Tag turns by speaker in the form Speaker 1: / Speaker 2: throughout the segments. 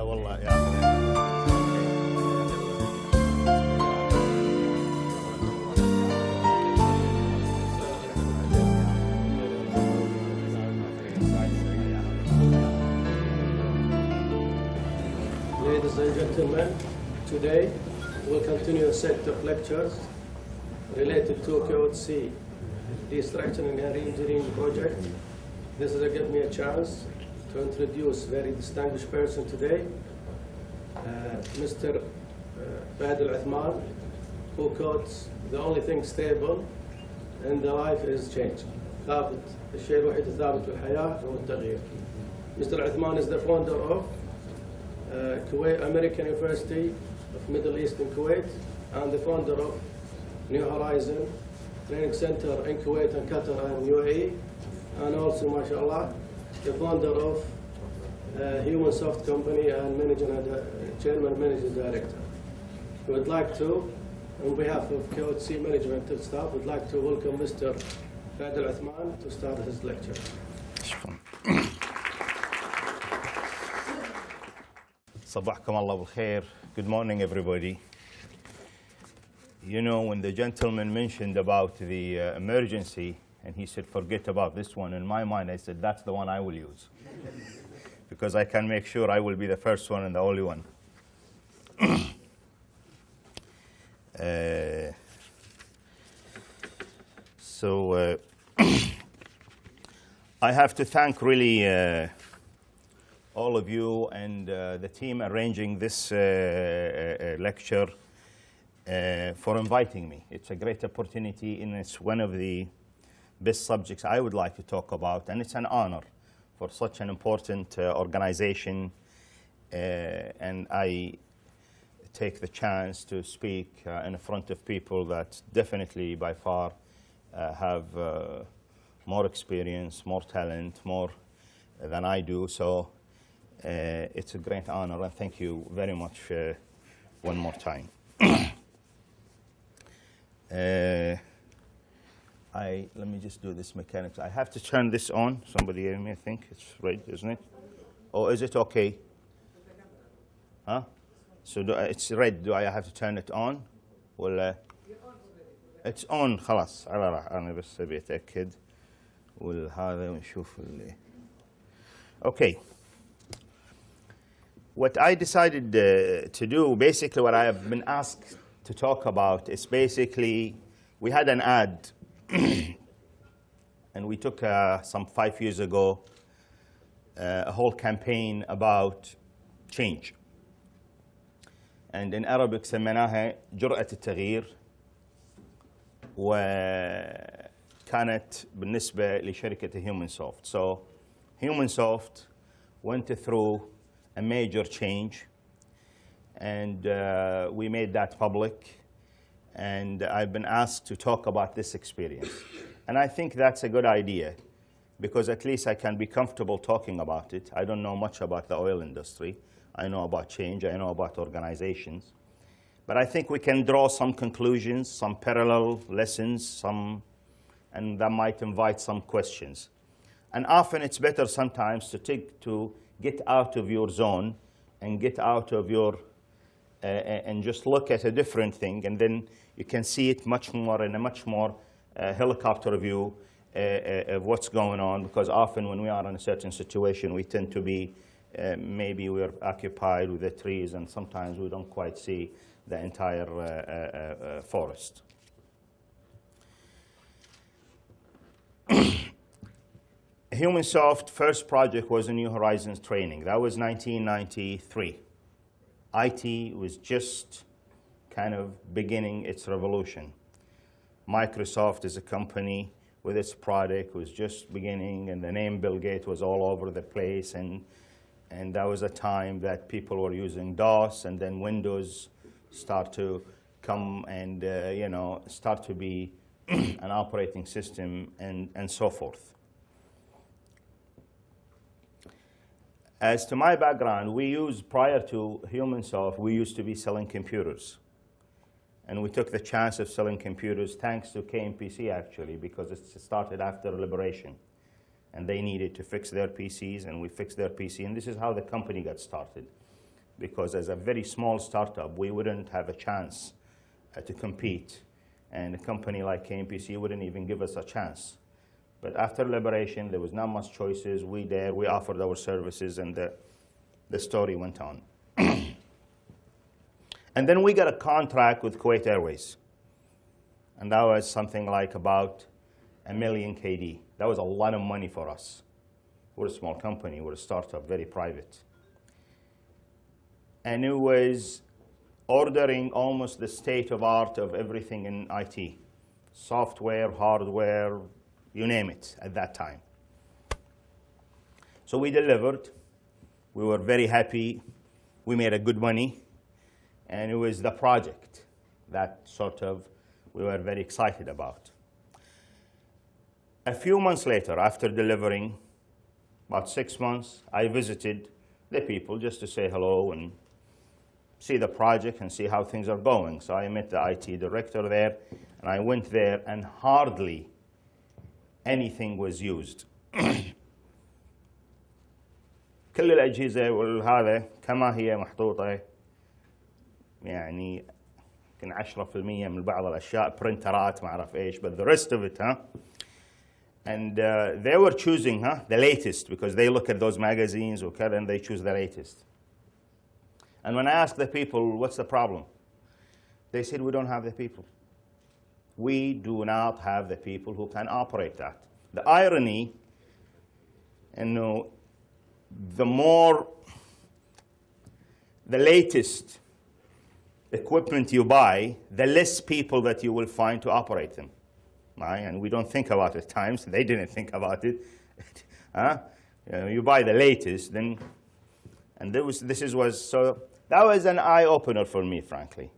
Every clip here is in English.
Speaker 1: هلا والله يا
Speaker 2: Ladies and gentlemen, today we'll continue a set of lectures related to Kotc, the Structural and Engineering Project. This is give me a chance to introduce a very distinguished person today, Mr. Fahad AlOthman, who quotes the only thing stable in the life is change. ثابت الشيء الوحيد الثابت في الحياة هو التغيير. Mr. AlOthman is the founder of Kuwait American University of Middle East in Kuwait and the founder of New Horizon Training Center in Kuwait and Qatar and UAE, and also, mashallah, the founder of Human Soft Company and Chairman Managing Director. We would like to, on behalf of Kotc management and staff, would like to welcome Mr. Fahad AlOthman to start his lecture.
Speaker 1: صباحكم الله بالخير. Good morning, everybody. You know, when the gentleman mentioned about the emergency, and he said, forget about this one, in my mind, I said, that's the one I will use. Because I can make sure I will be the first one and the only one. I have to thank really all of you and the team arranging this lecture for inviting me. It's a great opportunity, and it's one of the best subjects I would like to talk about, and it's an honor for such an important organization, and I take the chance to speak in front of people that definitely by far have more experience, more talent, more than I do. So it's a great honor, and thank you very much one more time. Let me just do this mechanics. I have to turn this on. Somebody hear me? I think it's right, isn't it? Or is it okay? Huh? So it's red. Do I have to turn it on? Well, it's on. خلاص. أنا بس أبي أتأكد. والهذا ونشوف اللي. Okay. What I decided to do, basically what I have been asked to talk about is basically, we had an ad, and we took some 5 years ago a whole campaign about change. And in Arabic سميناها جرأة التغيير، وكانت بالنسبة لشركة Human Soft. So Human Soft went through a major change, and we made that public, and I've been asked to talk about this experience. And I think that's a good idea, because at least I can be comfortable talking about it. I don't know much about the oil industry. I know about change, I know about organizations. But I think we can draw some conclusions, some parallel lessons, and that might invite some questions. And often it's better sometimes to get out of your zone and get out of your, and just look at a different thing, and then you can see it much more in a much more helicopter view of what's going on, because often when we are in a certain situation, we tend to be, maybe we're occupied with the trees, and sometimes we don't quite see the entire forest. Human Soft first project was a New Horizons training. That was 1993. IT was just kind of beginning its revolution. Microsoft as a company with its product was just beginning, and the name Bill Gates was all over the place, and that was a time that people were using DOS, and then Windows start to come and you know, start to be an operating system, and so forth. As to my background, prior to Human Soft, we used to be selling computers. And we took the chance of selling computers thanks to KMPC, actually, because it started after Liberation. And they needed to fix their PCs, and we fixed their PC. And this is how the company got started. because as a very small startup, we wouldn't have a chance to compete. And a company like KMPC wouldn't even give us a chance. But after liberation, there was not much choices. We offered our services, and the story went on. And then we got a contract with Kuwait Airways. And that was something like about 1 million KD. That was a lot of money for us. We're a small company, we're a startup, very private. And it was ordering almost the state of art of everything in IT. Software, hardware, you name it at that time. So we delivered. We were very happy. We made a good money. And it was the project that sort of we were very excited about. A few months later, after delivering, about 6 months, I visited the people just to say hello and see the project and see how things are going. So I met the IT director there, and I went there, and hardly anything was used. كل الأجهزة والهذا كما هي محطوطة، يعني يمكن 10% من بعض الأشياء برنترات ما أعرف إيش, but the rest of it, And they were choosing the latest, because they look at those magazines, okay, and they choose the latest. And when I asked the people, what's the problem? They said, we don't have the people. We do not have the people who can operate that. The irony, the latest equipment you buy, the less people that you will find to operate them. Right? And we don't think about it at times. They didn't think about it. You buy the latest, then, and that was an eye-opener for me, frankly.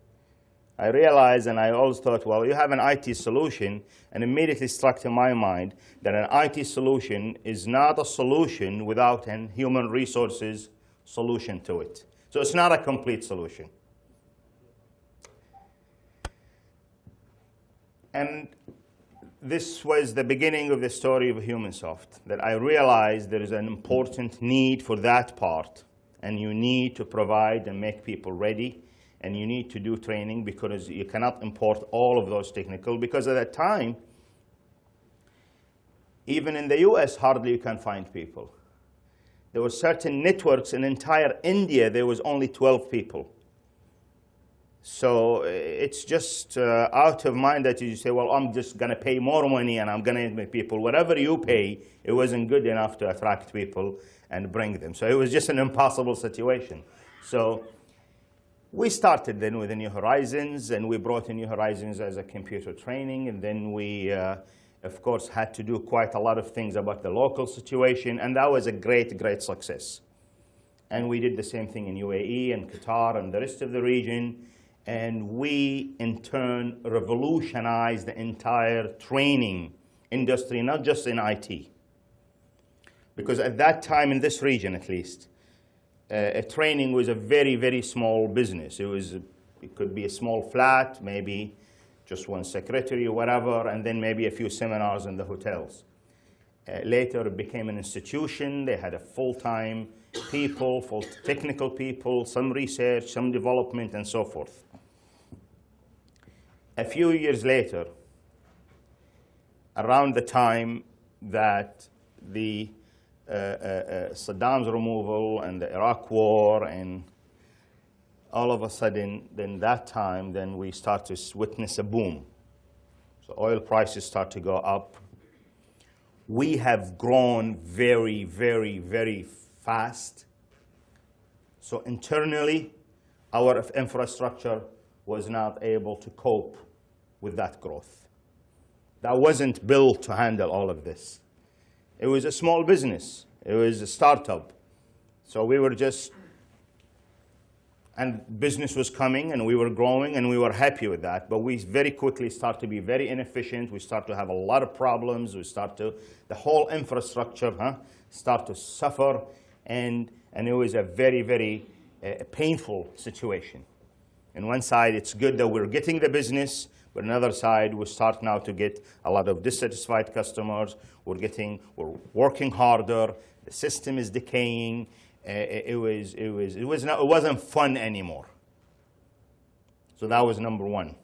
Speaker 1: I realized, and I always thought, well, you have an IT solution, and immediately struck to my mind that an IT solution is not a solution without a human resources solution to it. So it's not a complete solution. And this was the beginning of the story of HumanSoft, that I realized there is an important need for that part, and you need to provide and make people ready, and you need to do training, because you cannot import all of those technical, because at that time, even in the US, hardly you can find people. There were certain networks in entire India, there was only 12 people. So it's just out of mind that you say, well, I'm just going to pay more money and I'm going to make people. Whatever you pay, it wasn't good enough to attract people and bring them. So it was just an impossible situation. So we started then with the New Horizons, and we brought in New Horizons as a computer training. And then we, of course, had to do quite a lot of things about the local situation. And that was a great, great success. And we did the same thing in UAE and Qatar and the rest of the region. And we, in turn, revolutionized the entire training industry, not just in IT. Because at that time, in this region at least, training was a very, very small business. It could be a small flat, maybe just one secretary or whatever, and then maybe a few seminars in the hotels. Later, it became an institution. They had a full-time people, full technical people, some research, some development, and so forth. A few years later, around the time that the Saddam's removal and the Iraq war, and all of a sudden, then we start to witness a boom. So oil prices start to go up. We have grown very, very, very fast. So internally, our infrastructure was not able to cope with that growth. That wasn't built to handle all of this. It was a small business. It was a startup. So we were just, and business was coming, and we were growing, and we were happy with that. But we very quickly start to be very inefficient. We start to have a lot of problems. The whole infrastructure start to suffer, and it was a very, very painful situation. On one side, it's good that we're getting the business, but on the other side, we start now to get a lot of dissatisfied customers. We're working harder. The system is decaying. it wasn't fun anymore. So that was number one.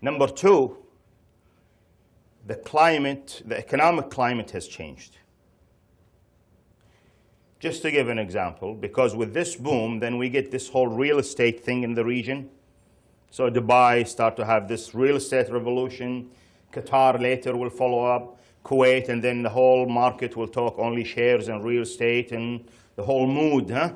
Speaker 1: Number two, the economic climate has changed. Just to give an example, because with this boom, then we get this whole real estate thing in the region. So Dubai start to have this real estate revolution. Qatar later will follow up. Kuwait, and then the whole market will talk only shares and real estate and the whole mood, huh?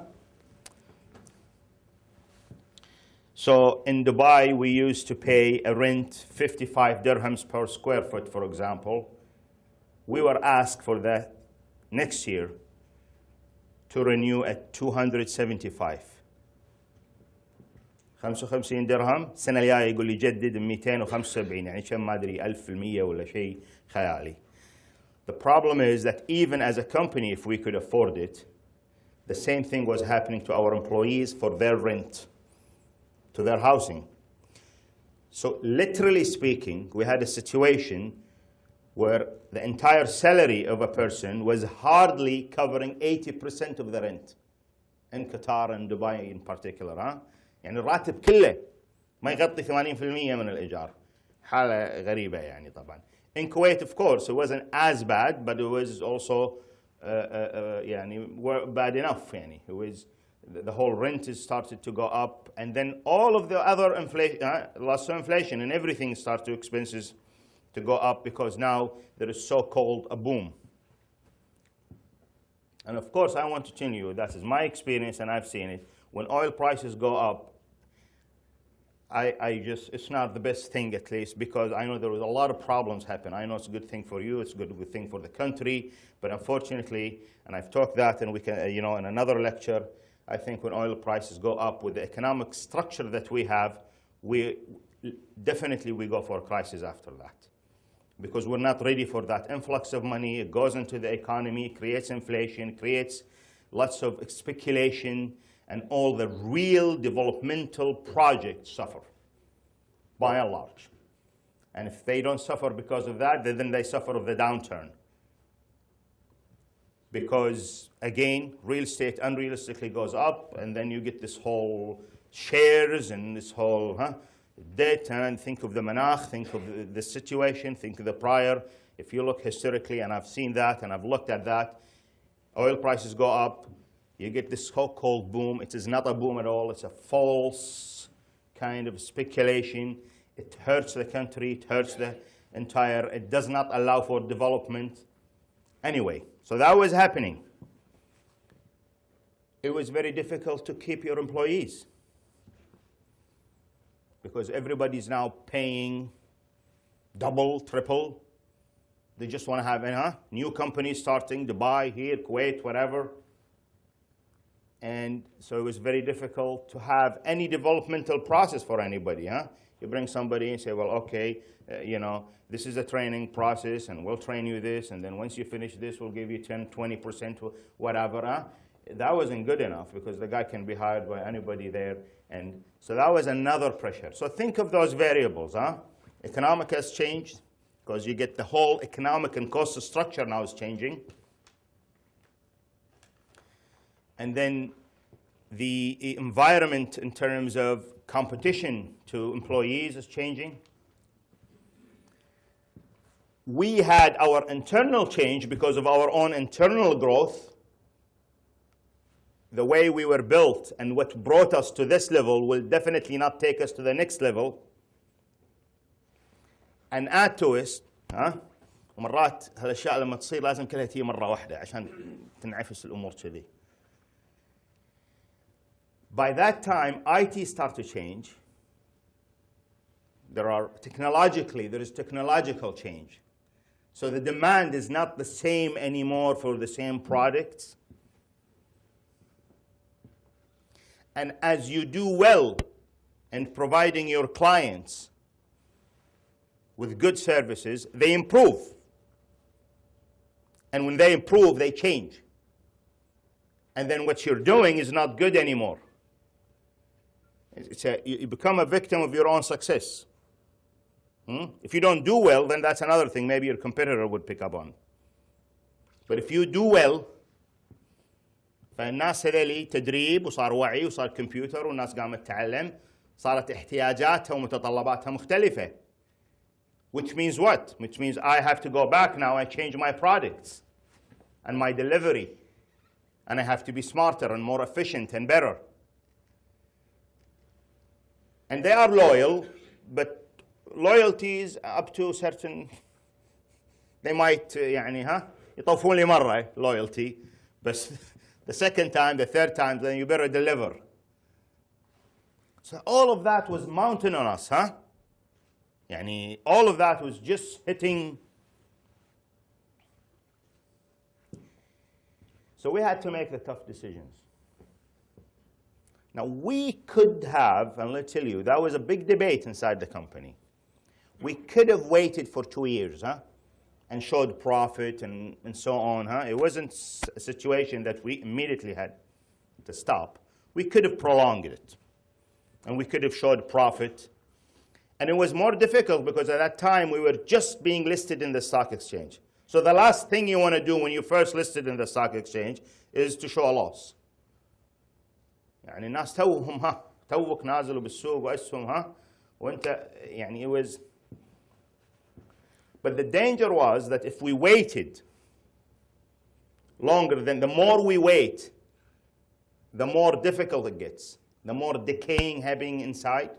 Speaker 1: So in Dubai, we used to pay a rent 55 dirhams per square foot, for example. We were asked for that next year to renew at 275. 55 درهم السنة الجاية يقول لي جدد 275 يعني كم ما أدري 1000% ولا شيء خيالي. The problem is that even as a company, if we could afford it, the same thing was happening to our employees for their rent, to their housing. So literally speaking, we had a situation where the entire salary of a person was hardly covering 80% of the rent in Qatar and Dubai in particular. Huh? يعني الراتب كله ما يغطي 80% من الإيجار. حالة غريبة يعني طبعا. In Kuwait, of course, it wasn't as bad, but it was also bad enough. يعني. It was, the whole rent is started to go up, and then all of the other lots of inflation and everything starts to expenses to go up because now there is so-called a boom. And of course, I want to tell you, that is my experience and I've seen it. When oil prices go up, it's not the best thing, at least, because I know there was a lot of problems happen. I know it's a good thing for you, it's a good thing for the country, but unfortunately, and I've talked that, and we can, in another lecture, I think when oil prices go up with the economic structure that we have, we go for a crisis after that. Because we're not ready for that influx of money. It goes into the economy, creates inflation, creates lots of speculation, and all the real developmental projects suffer, by and large. And if they don't suffer because of that, then they suffer of the downturn. Because, again, real estate unrealistically goes up, and then you get this whole shares and this whole debt, and think of the manakh, think of the situation, think of the prior. If you look historically, and I've seen that, and I've looked at that, oil prices go up, you get this so-called boom. It is not a boom at all. It's a false kind of speculation. It hurts the country. It hurts the entire. It does not allow for development. Anyway, so that was happening. It was very difficult to keep your employees because everybody's now paying double, triple. They just want to have new companies starting, Dubai, here, Kuwait, whatever. And so it was very difficult to have any developmental process for anybody. You bring somebody and say, well, okay, this is a training process, and we'll train you this, and then once you finish this, we'll give you 10, 20%, whatever. That wasn't good enough because the guy can be hired by anybody there. And so that was another pressure. So think of those variables. Economic has changed because you get the whole economic and cost structure now is changing. And then the environment in terms of competition to employees is changing. We had our internal change because of our own internal growth. The way we were built and what brought us to this level will definitely not take us to the next level. And add to it, ومرات هالاشياء لما تصير لازم كلها تيجي مرة واحدة عشان تنعفس الأمور كذي. By that time, IT started to change. There is technological change. So the demand is not the same anymore for the same products. And as you do well in providing your clients with good services, they improve. And when they improve, they change. And then what you're doing is not good anymore. You become a victim of your own success. If you don't do well, then that's another thing maybe your competitor would pick up on. But if you do well, فالناس هذولي تدريب وصار وعي وصار كمبيوتر والناس قامت تتعلم، صارت احتياجاتها ومتطلباتها مختلفة. Which means what? Which means I have to go back now and change my products and my delivery. And I have to be smarter and more efficient and better. And they are loyal, but loyalties up to certain, they might يطوفون لي مرة loyalty, but the second time, the third time, then you better deliver. So all of that was mounting on us, huh? All of that was just hitting. So we had to make the tough decisions. Now we could have, and let's tell you, that was a big debate inside the company. We could have waited for 2 years, huh? And showed profit and so on, huh? It wasn't a situation that we immediately had to stop. We could have prolonged it. And we could have showed profit. And it was more difficult because at that time we were just being listed in the stock exchange. So the last thing you want to do when you first listed in the stock exchange is to show a loss. الناس توهم توك نازلوا بالسوق واسهم وانت it was. But the danger was that if we waited longer, then the more we wait, the more difficult it gets, the more decaying happening inside,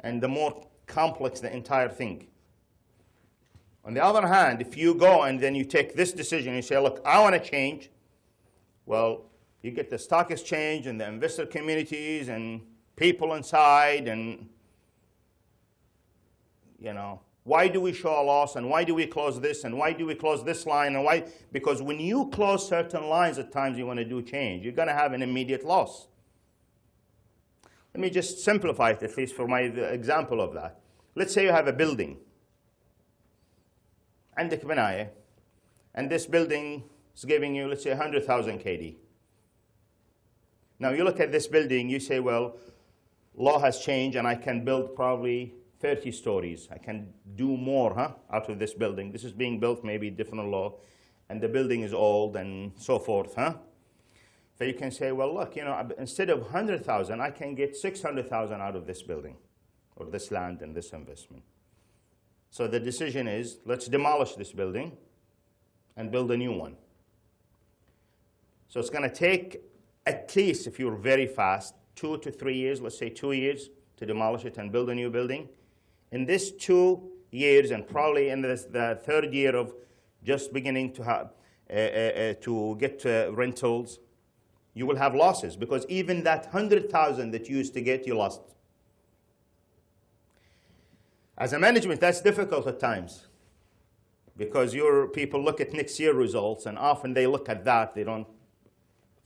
Speaker 1: and the more complex the entire thing. On the other hand, if you go and then you take this decision, you say, look, I want to change, well, you get the stock exchange and the investor communities and people inside and, why do we show a loss and why do we close this and why do we close this line and why? Because when you close certain lines at times you want to do change, you're going to have an immediate loss. Let me just simplify it, at least for my example of that. Let's say you have a building. عندك بناية, and this building is giving you, let's say, 100,000 KD. Now you look at this building, you say, well, law has changed and I can build probably 30 stories. I can do more out of this building. This is being built, maybe different law, and the building is old and so forth. So you can say, well, look, instead of 100,000, I can get 600,000 out of this building or this land and this investment. So the decision is, let's demolish this building and build a new one. So it's going to take at least, if you're very fast, 2 to 3 years, let's say 2 years, to demolish it and build a new building. In this 2 years, and probably in the third year of just beginning to get rentals, you will have losses, because even that 100,000 that you used to get, you lost. As a management, that's difficult at times, because your people look at next year results, and often they look at that.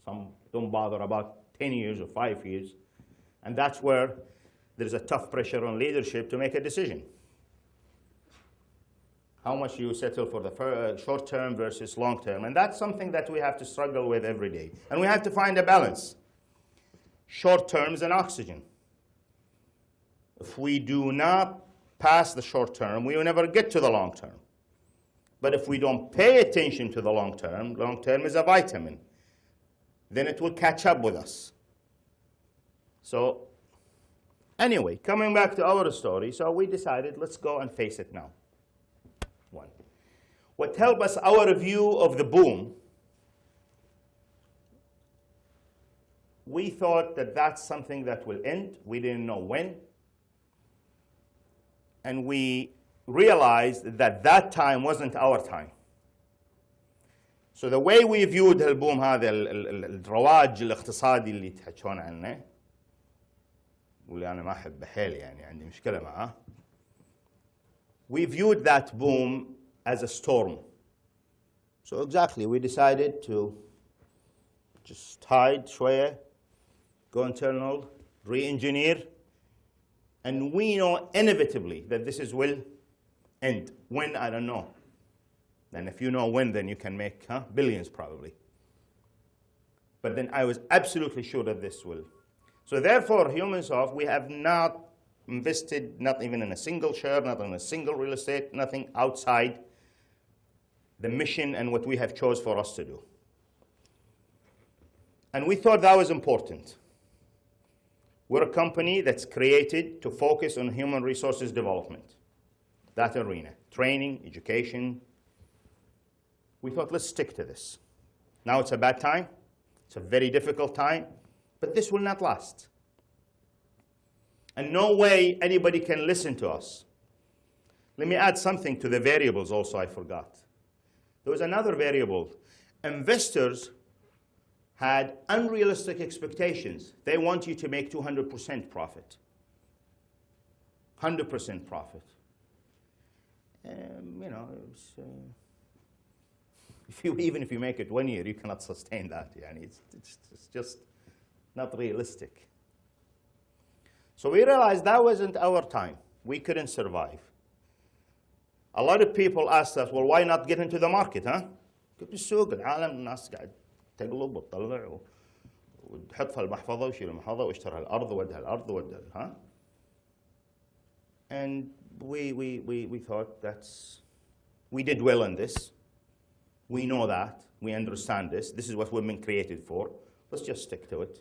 Speaker 1: Some don't bother about 10 years or 5 years, and that's where there's a tough pressure on leadership to make a decision. How much you settle for the short term versus long term, and that's something that we have to struggle with every day, and we have to find a balance. Short term is an oxygen. If we do not pass the short term, we will never get to the long term. But if we don't pay attention to the long term is a vitamin, then it will catch up with us. So anyway, coming back to our story, so we decided, let's go and face it now. One. What helped us, our view of the boom, we thought that that's something that will end. We didn't know when. And we realized that that time wasn't our time. So the way we viewed البوم هذا الرواج الاقتصادي اللي تحكون عنه، واللي أنا ما أحب حيل عندي مشكلة معه. We viewed that boom as a storm. So exactly, we decided to just hide شوية, go internal, re-engineer, and we know inevitably that this will end. When, I don't know. And if you know when, then you can make billions probably. But then I was absolutely sure that this will. So therefore, HumanSoft, we have not invested, not even in a single share, not in a single real estate, nothing outside the mission and what we have chose for us to do. And we thought that was important. We're a company that's created to focus on human resources development, that arena, training, education. We thought, let's stick to this. Now it's a bad time. It's a very difficult time, but this will not last. And no way anybody can listen to us. Let me add something to the variables also I forgot. There was another variable. Investors had unrealistic expectations. They want you to make 200% profit, 100% profit. You know, even if you make it 1 year, you cannot sustain that. It's just not realistic. So we realized that wasn't our time. We couldn't survive. A lot of people asked us, well, why not get into the market, huh? قلت السوق العالم الناس قاعد تقلب وتطلع وتحط في المحفظة ويشيل المحفظة واشترى الأرض وودها الأرض وودها ها. And we thought we did well in this. We know that. We understand this. This is what we've been created for. Let's just stick to it.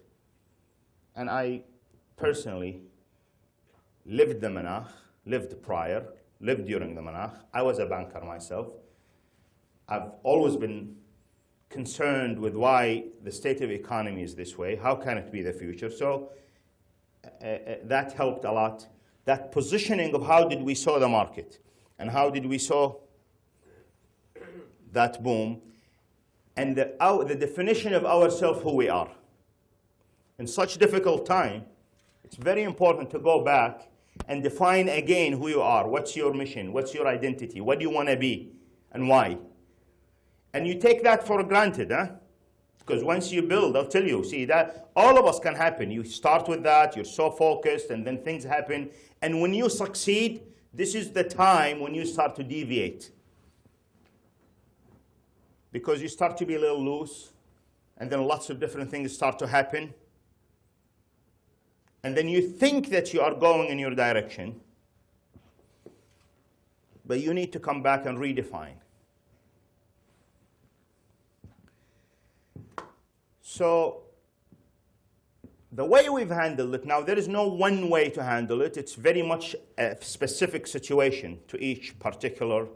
Speaker 1: And I personally lived the manakh, lived prior, lived during the manakh. I was a banker myself. I've always been concerned with why the state of the economy is this way. How can it be the future? So that helped a lot. That positioning of how did we saw the market and how did we saw that boom, and the definition of ourselves, who we are. In such difficult time, it's very important to go back and define again who you are. What's your mission? What's your identity? What do you want to be and why? And you take that for granted, huh? Because once you build, I'll tell you, see, that all of us can happen. You start with that, you're so focused, and then things happen. And when you succeed, this is the time when you start to deviate. Because you start to be a little loose, and then lots of different things start to happen. And then you think that you are going in your direction, but you need to come back and redefine. So the way we've handled it, now there is no one way to handle it. It's very much a specific situation to each particular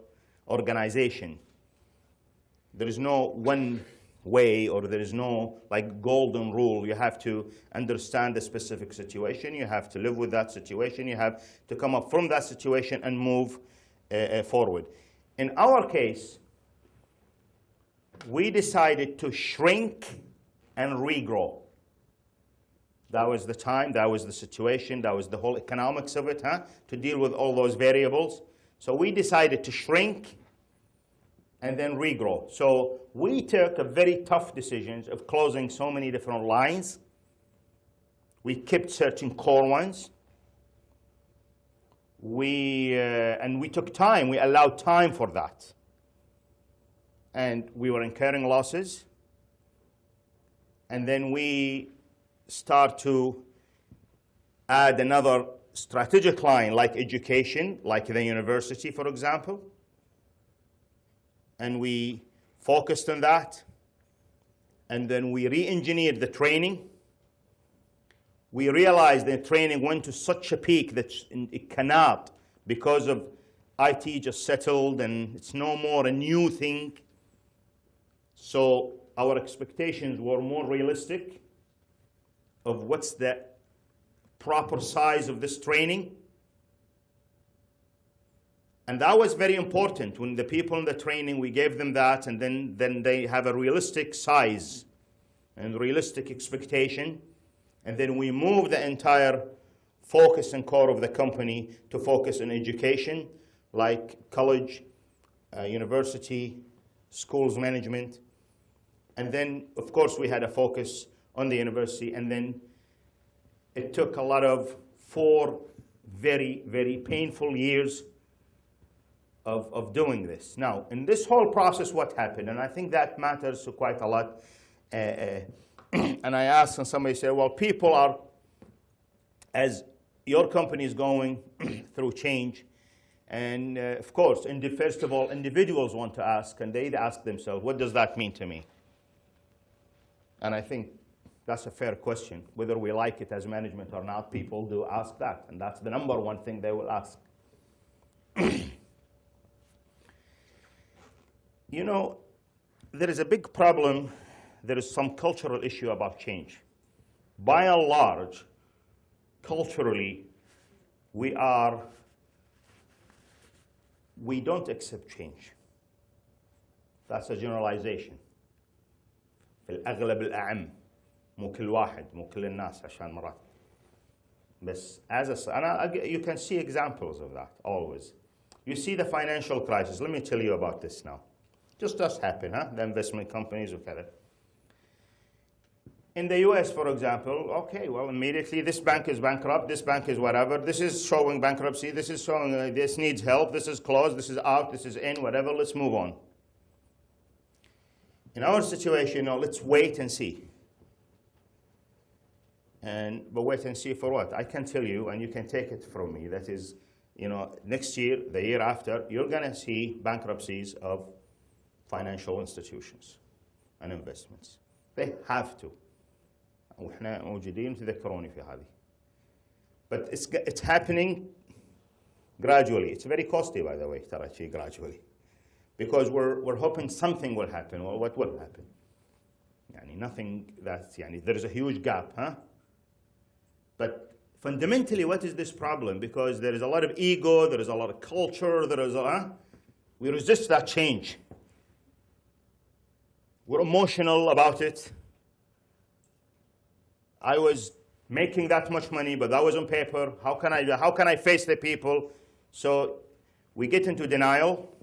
Speaker 1: organization. There is no one way, or there is no like golden rule. You have to understand the specific situation. You have to live with that situation. You have to come up from that situation and move forward. In our case, we decided to shrink and regrow. That was the time, that was the situation, that was the whole economics of it, huh? To deal with all those variables. So we decided to shrink and then regrow. So we took a very tough decisions of closing so many different lines. We kept certain core ones. And we took time, we allowed time for that. And we were incurring losses. And then we start to add another strategic line, like education, like the university, for example. And we focused on that. And then we re-engineered the training. We realized that training went to such a peak that it cannot, because of IT just settled and it's no more a new thing. So our expectations were more realistic of what's the proper size of this training. And that was very important. When the people in the training, we gave them that, and then they have a realistic size and realistic expectation. And then we moved the entire focus and core of the company to focus on education, like college, university, schools management. And then, of course, we had a focus on the university. And then it took a lot of 4 very, very painful years of doing this. Now, in this whole process, what happened? And I think that matters quite a lot. And I asked, and somebody said, well, people are, as your company is going through change, and of course, first of all, individuals want to ask, and they ask themselves, what does that mean to me? And I think That's a fair question. Whether we like it as management or not, people do ask that, and that's the number one thing they will ask. You know, there is a big problem. There is some cultural issue about change. By and large, culturally, we don't accept change. That's a generalization. في الأغلب الأعم مو كل واحد مو كل الناس عشان مرات. بس you can see examples of that always. You see the financial crisis. Let me tell you about this now. Just happen, huh? The investment companies وكذا. In the US, for example, okay, well, immediately this bank is bankrupt, this bank is whatever, this is showing bankruptcy, this is showing this needs help, this is closed, this is out, this is in, whatever, let's move on. In our situation, let's wait and see. But wait and see for what? I can tell you, and you can take it from me, that is, next year, the year after, you're going to see bankruptcies of financial institutions and investments. They have to. وإحنا موجودين تذكروني في هذه. But it's happening gradually. It's very costly, by the way, ترى gradually. Because we're hoping something will happen. Well, what will happen? Nothing that, there is a huge gap, huh? But fundamentally, what is this problem? Because there is a lot of ego, there is a lot of culture, we resist that change. We're emotional about it. I was making that much money, but that was on paper. How can I face the people? So we get into denial,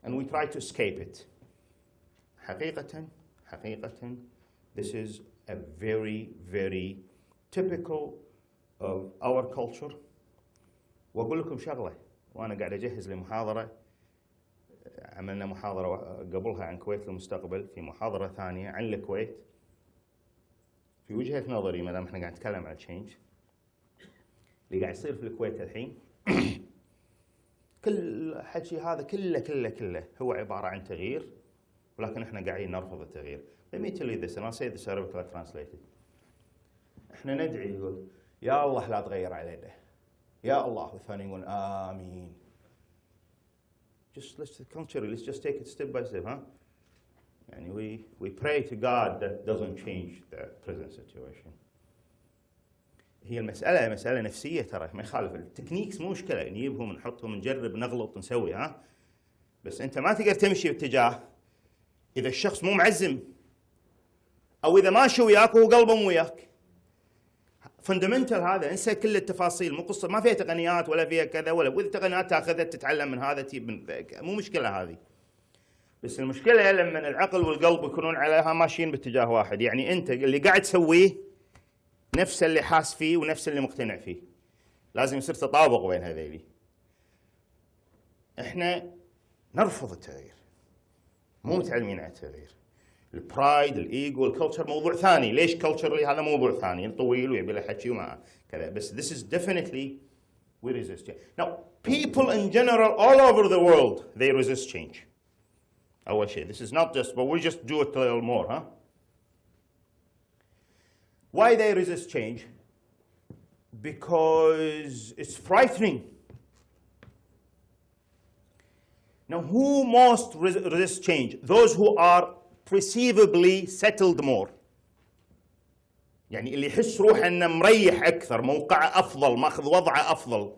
Speaker 1: and we try to escape it. حقيقة, this is a very, very typical of our culture. وأقول لكم شغلة، وأنا قاعد أجهز لمحاضرة. عملنا محاضرة قبلها عن كويت المستقبل، في محاضرة ثانية عن الكويت. في وجهة نظري ما دام احنا قاعد نتكلم عن تشينج اللي قاعد يصير في الكويت الحين، كل حكي هذا كله هو عبارة عن تغيير، ولكن احنا قاعدين نرفض التغيير. Let me tell you this, and I'll say this Arabic translated. احنا ندعي نقول يا الله لا تغير علينا، يا الله، والثاني يقول آمين. Let's just take it step by step, huh? We pray to God that doesn't change the present situation. هي المسألة مسألة نفسية ترى، ما يخالف التكنيكس مو مشكلة، نجيبهم نحطهم نجرب نغلط نسوي، ها؟ بس أنت ما تقدر تمشي باتجاه إذا الشخص مو معزم، أو إذا ماشي وياك وهو قلبه مو وياك. فندمنتال هذا، انسى كل التفاصيل، مو قصة ما فيها تقنيات ولا فيها كذا وإذا تقنيات تاخذها تتعلم من هذا تجيب من ذاك، مو مشكلة هذه. بس المشكلة لما العقل والقلب يكونون عليها ماشيين باتجاه واحد، أنت اللي قاعد تسويه نفس اللي حاس فيه ونفس اللي مقتنع فيه. لازم يصير تطابق بين هذيلي. احنا نرفض التغيير، مو متعلمين على التغيير. البرايد، الايجو، الكلتشر موضوع ثاني. ليش كلتشرلي؟ هذا موضوع ثاني طويل ويبي له حكي وما كذا. بس this is definitely we resist change. Now, people in general all over the world they resist change. أول شيء, this is not just, but we just do it a little more, huh? Why they resist change? Because it's frightening. Now, who most resist change? Those who are perceivably settled more. اللي يحس روحه انه مريح اكثر، موقعه افضل، ماخذ وضعه افضل،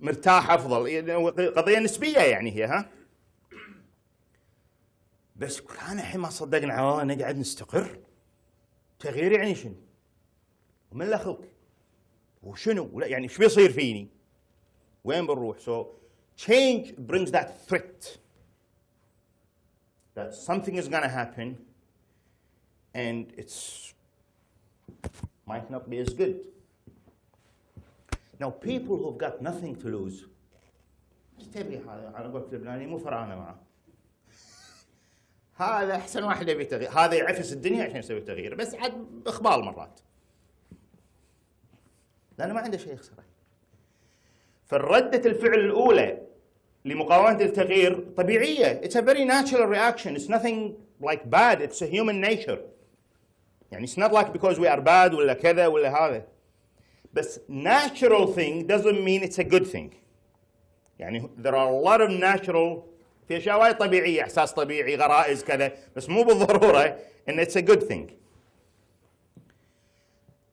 Speaker 1: مرتاح افضل. قضيه نسبيه هي، ها؟ بس انا الحين ما صدقنا نقعد نستقر. تغيير شنو؟ ومن له خلق؟ وشنو؟ لا ايش بيصير فيني؟ وين بنروح؟ So change brings that threat that something is going to happen and it's might not be as good. Now people who've got nothing to lose. ايش تبي هذا؟ انا قلت لبناني مو فرعانه معه. هذا احسن واحد يبي تغيير، هذا يعفس الدنيا عشان يسوي تغيير، بس عاد اخبال مرات. لانه ما عنده شيء يخسره. فالردة الفعل الاولى لمقاومة التغيير طبيعية. It's a very natural reaction. It's nothing like bad. It's a human nature. يعني it's not like because we are bad ولا كذا ولا هذا. بس natural thing doesn't mean it's a good thing. يعني there are a lot of natural، في اشياء وايد طبيعيه، احساس طبيعي، غرائز كذا، بس مو بالضروره ان it's a good thing.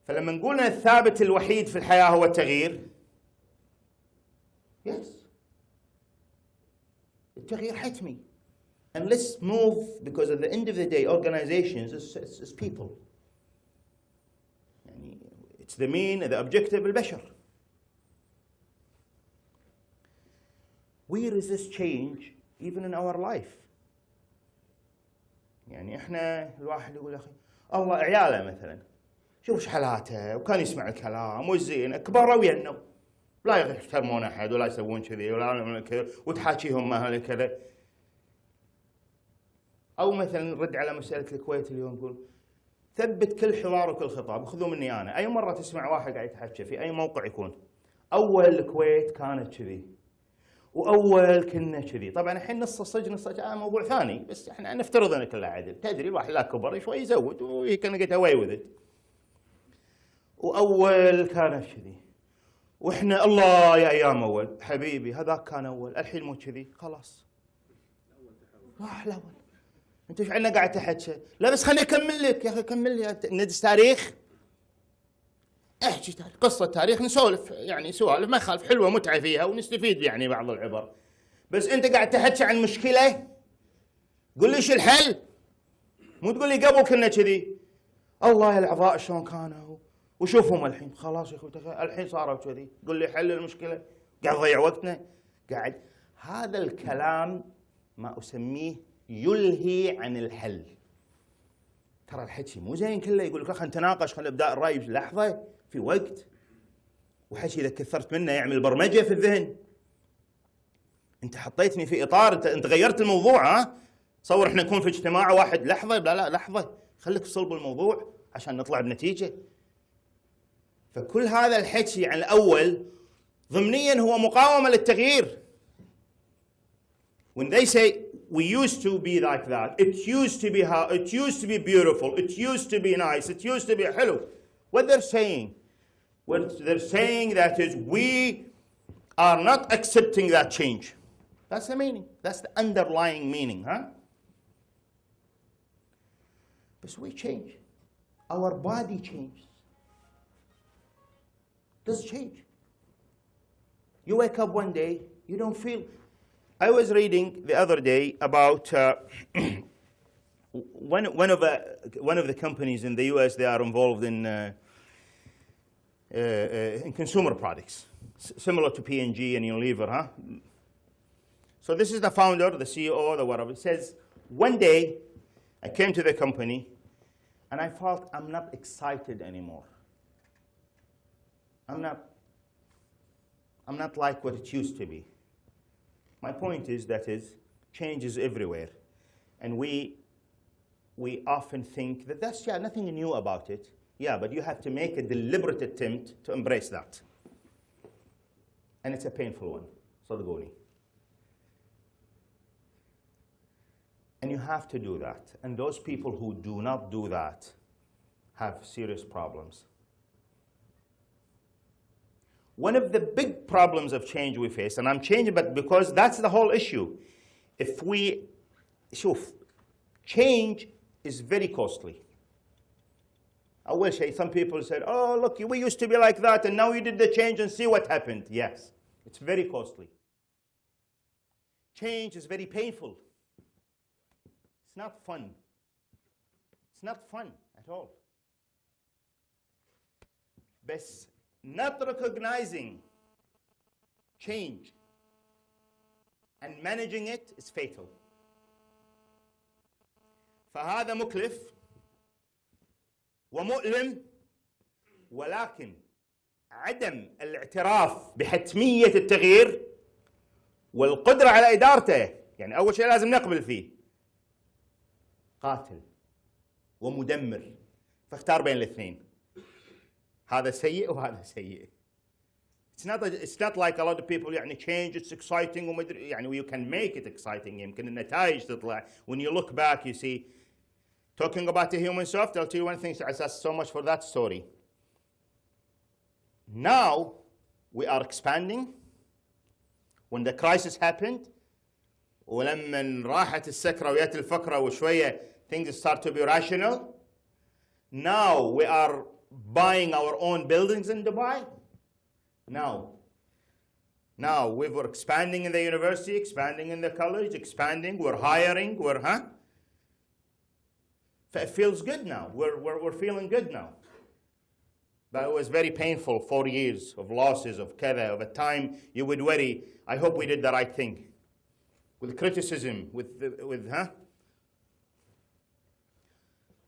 Speaker 1: فلما نقول الثابت الوحيد في الحياه هو التغيير، yes، التغيير حتمي. And let's move, because at the end of the day organizations is people. يعني it's the mean, the objective البشر. We resist change even in our life. يعني احنا الواحد يقول يا اخي الله عياله مثلا شوف ايش حالاته وكان يسمع الكلام والزين كبروا وينه لا يحترمون احد ولا يسوون كذي ولا كذا وتحاكيهم ما كذا. او مثلا نرد على مساله الكويت اليوم نقول ثبت كل حوار وكل خطاب، خذوا مني انا، اي مره تسمع واحد قاعد يتحكى في اي موقع يكون اول الكويت كانت كذي واول كنا كذي. طبعا الحين نص الصج نص موضوع ثاني، بس احنا نفترض ان كله عدل. تدري الواحد لا كبر شوي يزود وكان get away with it. واول كانت كذي واحنا الله يا ايام اول. حبيبي هذاك كان اول، الحين مو كذي خلاص. راح الاول. انت ايش عندنا قاعد تحكي؟ لا بس خليني اكمل لك يا اخي، كمل لي. ندرس تاريخ، احكي تاريخ، قصه تاريخ، نسولف يعني سوالف ما يخالف، حلوه متعه فيها ونستفيد يعني بعض العبر. بس انت قاعد تحكي عن مشكله، قول لي ايش الحل، مو تقول لي قبل كنا كذي. الله يا الاعضاء شلون كانوا وشوفهم الحين. خلاص يا اخوي الحين صاروا كذي، قول لي حل المشكله. قاعد نضيع وقتنا، قاعد. هذا الكلام ما اسميه يلهي عن الحل. ترى الحكي مو زين كله يقول لك خلينا نتناقش، خلينا ابداء الراي لحظه، في وقت. وحكي اذا كثرت منه يعمل برمجه في الذهن. انت حطيتني في اطار، انت غيرت الموضوع. ها تصور احنا نكون في اجتماع واحد لحظه، لا لحظه، خليك في صلب الموضوع عشان نطلع بنتيجه. فكل هذا الحكي عن الاول ضمنيا هو مقاومه للتغيير. When they say we used to be like that, it used to be how, it used to be beautiful, it used to be nice, it used to be حلو. What they're saying that is we are not accepting that change. That's the meaning. That's the underlying meaning, huh? But we change. Our body changes. Does change. You wake up one day, you don't feel. I was reading the other day about one of the companies in the US. They are involved in consumer products, similar to P&G and Unilever, huh? So this is the founder, the CEO, the whatever. It says, one day I came to the company and I felt I'm not excited anymore. I'm not like what it used to be. My point is that change is everywhere, and we often think that that's nothing new about it. Yeah, but you have to make a deliberate attempt to embrace that, and it's a painful one. صدقوني. And you have to do that. And those people who do not do that have serious problems. One of the big problems of change we face, and I'm changing, but because that's the whole issue. If we, change is very costly. أول شيء, some people said, oh, look, we used to be like that, and now you did the change and see what happened. Yes, it's very costly. Change is very painful. It's not fun. It's not fun at all. But not recognizing change and managing it is fatal. فهذا مكلف ومؤلم، ولكن عدم الاعتراف بحتمية التغيير والقدرة على إدارته، يعني أول شيء لازم نقبل فيه، قاتل ومدمر. فاختار بين الاثنين. هذا سيء وهذا سيء. It's not like a lot of people يعني change it's exciting ومدري يعني you can make it exciting. يمكن النتائج تطلع. When you look back you see Talking about the human soft, I'll tell you one thing, that's so much for that story. Now, we are expanding. When the crisis happened, ولما راحت السكرة ويات الفكرة وشوية things start to be rational. Now we are buying our own buildings in Dubai. Now we were expanding in the university, expanding in the college, expanding. We're hiring. It feels good now. We're feeling good now. But it was very painful. 4 years of losses, of kada, of a time you would worry. I hope we did the right thing. With criticism,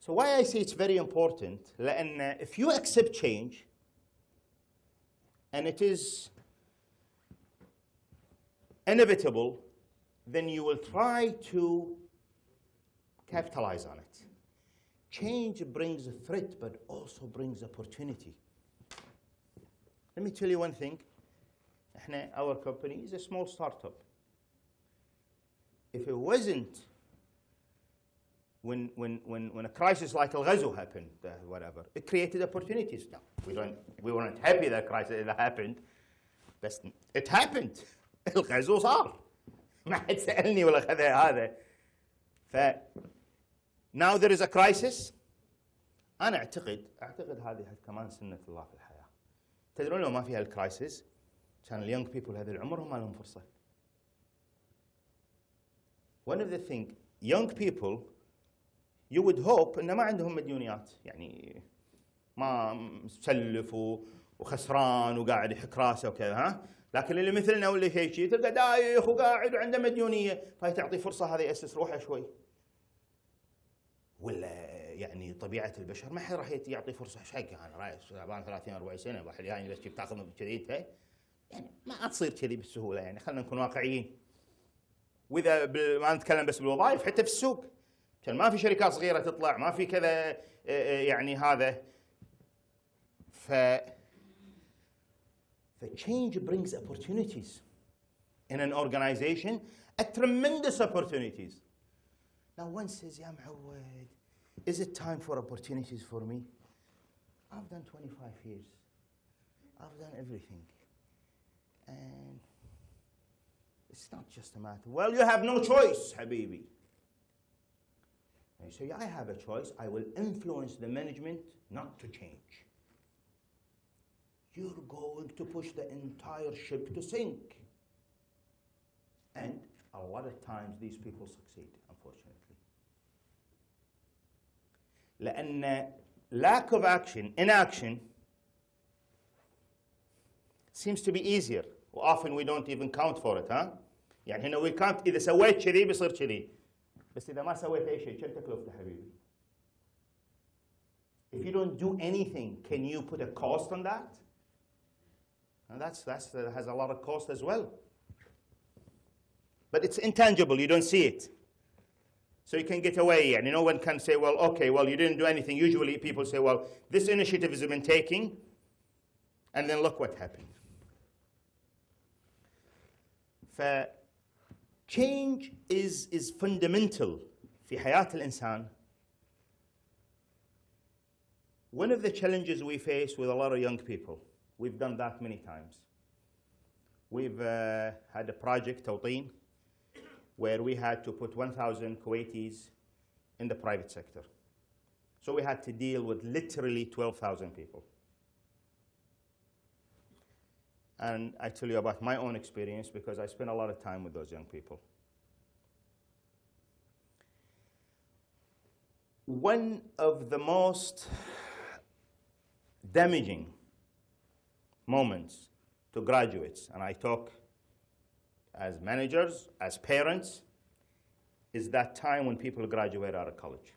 Speaker 1: So why I say it's very important, لأن if you accept change, and it is inevitable, then you will try to capitalize on it. Change brings a threat, but also brings opportunity. Let me tell you one thing. Our company is a small startup. If it wasn't, when a crisis like Al-Ghazo happened, whatever, it created opportunities. No, we weren't happy that crisis happened, but it happened. الغزو صار. ما حد سألني ولا خذ هذا. Now there is a crisis. أنا أعتقد هذه كمان سنة الله في الحياة. تدرون لو ما فيها الكرايسيس كان اليونج بيبل هذا العمر ما لهم فرصة. One of the things, young people, you would hope إنه ما عندهم مديونيات، يعني ما مسلف وخسران وقاعد يحك راسه وكذا لكن اللي مثلنا واللي في شيء تلقى دايخ وقاعد وعنده مديونيه، فهي تعطي فرصه هذا ياسس روحه شوي. ولا يعني طبيعه البشر ما حد راح يعطي فرصه حق انا رايح تعبان 30 40 سنه واحد جاي بس بتاخذ بكذيتها، يعني ما تصير كذي بالسهوله، يعني خلينا نكون واقعيين. واذا ما نتكلم بس بالوظائف، حتى في السوق كان ما في شركات صغيره تطلع، ما في كذا يعني هذا. change brings opportunities in an organization, a tremendous opportunities. Now one says, yeah, Muawad, is it time for opportunities for me? I've done 25 years. I've done everything. And it's not just a matter, well, you have no choice, Habibi. And you say, yeah, I have a choice. I will influence the management not to change. You're going to push the entire ship to sink. And a lot of times these people succeed, unfortunately. لأن lack of action, inaction, seems to be easier. Often we don't even count for it, huh? يعني هنا we can't إذا سويت كذي بيصير كذي. بس إذا ما سويت أي شيء كم تكلفته حبيبي؟ If you don't do anything, can you put a cost on that? And that has a lot of cost as well. But it's intangible, you don't see it. So you can get away, and no one can say, well, okay, well, you didn't do anything. Usually people say, well, this initiative has been taken, and then look what happened. Change is fundamental في حياة الإنسان. One of the challenges we face with a lot of young people, we've done that many times. We've had a project, توطين, where we had to put 1,000 Kuwaitis in the private sector. So we had to deal with literally 12,000 people. And I tell you about my own experience because I spent a lot of time with those young people. One of the most damaging moments to graduates, and I talk as managers, as parents, is that time when people graduate out of college.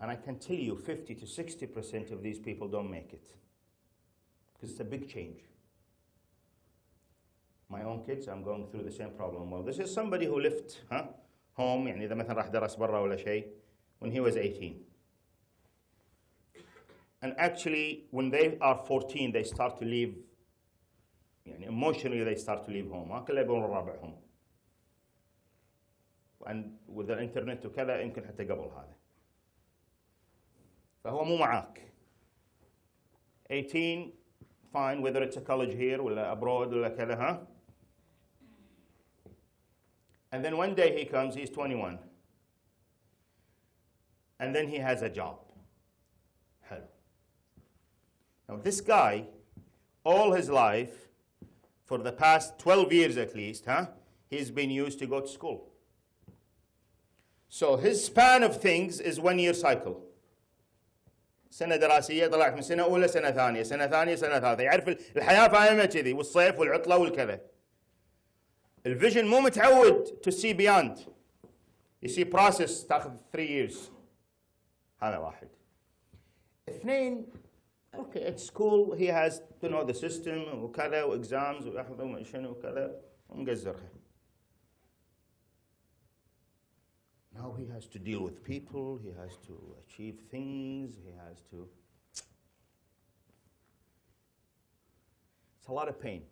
Speaker 1: And I can tell you 50 to 60% of these people don't make it because it's a big change. My own kids, I'm going through the same problem. Well, this is somebody who left home, يعني إذا مثلا راح درس برا ولا شيء, when he was 18. And actually, when they are 14, they start to leave, يعني emotionally they start to leave home. كله يبون ربعهم. with الانترنت وكذا يمكن حتى قبل هذا. فهو مو معاك. 18 fine whether it's a college here ولا abroad ولا كذا ها. And then one day he comes, he's 21. And then he has a job. Hello. Now this guy, all his life, for the past 12 years at least, he's been used to go to school. So his span of things is 1 year cycle. سنة دراسية طلعت من سنة أولى سنة ثانية سنة ثانية سنة ثالثة. يعرف الحياة فاهمة كذي والصيف والعطلة والكذا. الفيجن مو متعود to see beyond. You see process تاخذ 3 years. هذا واحد. اثنين okay at school he has to know the system وكذا واكزامز وياخذ وما شنو وكذا ومقزرها. Now he has to deal with people, he has to achieve things, he has to... It's a lot of pain.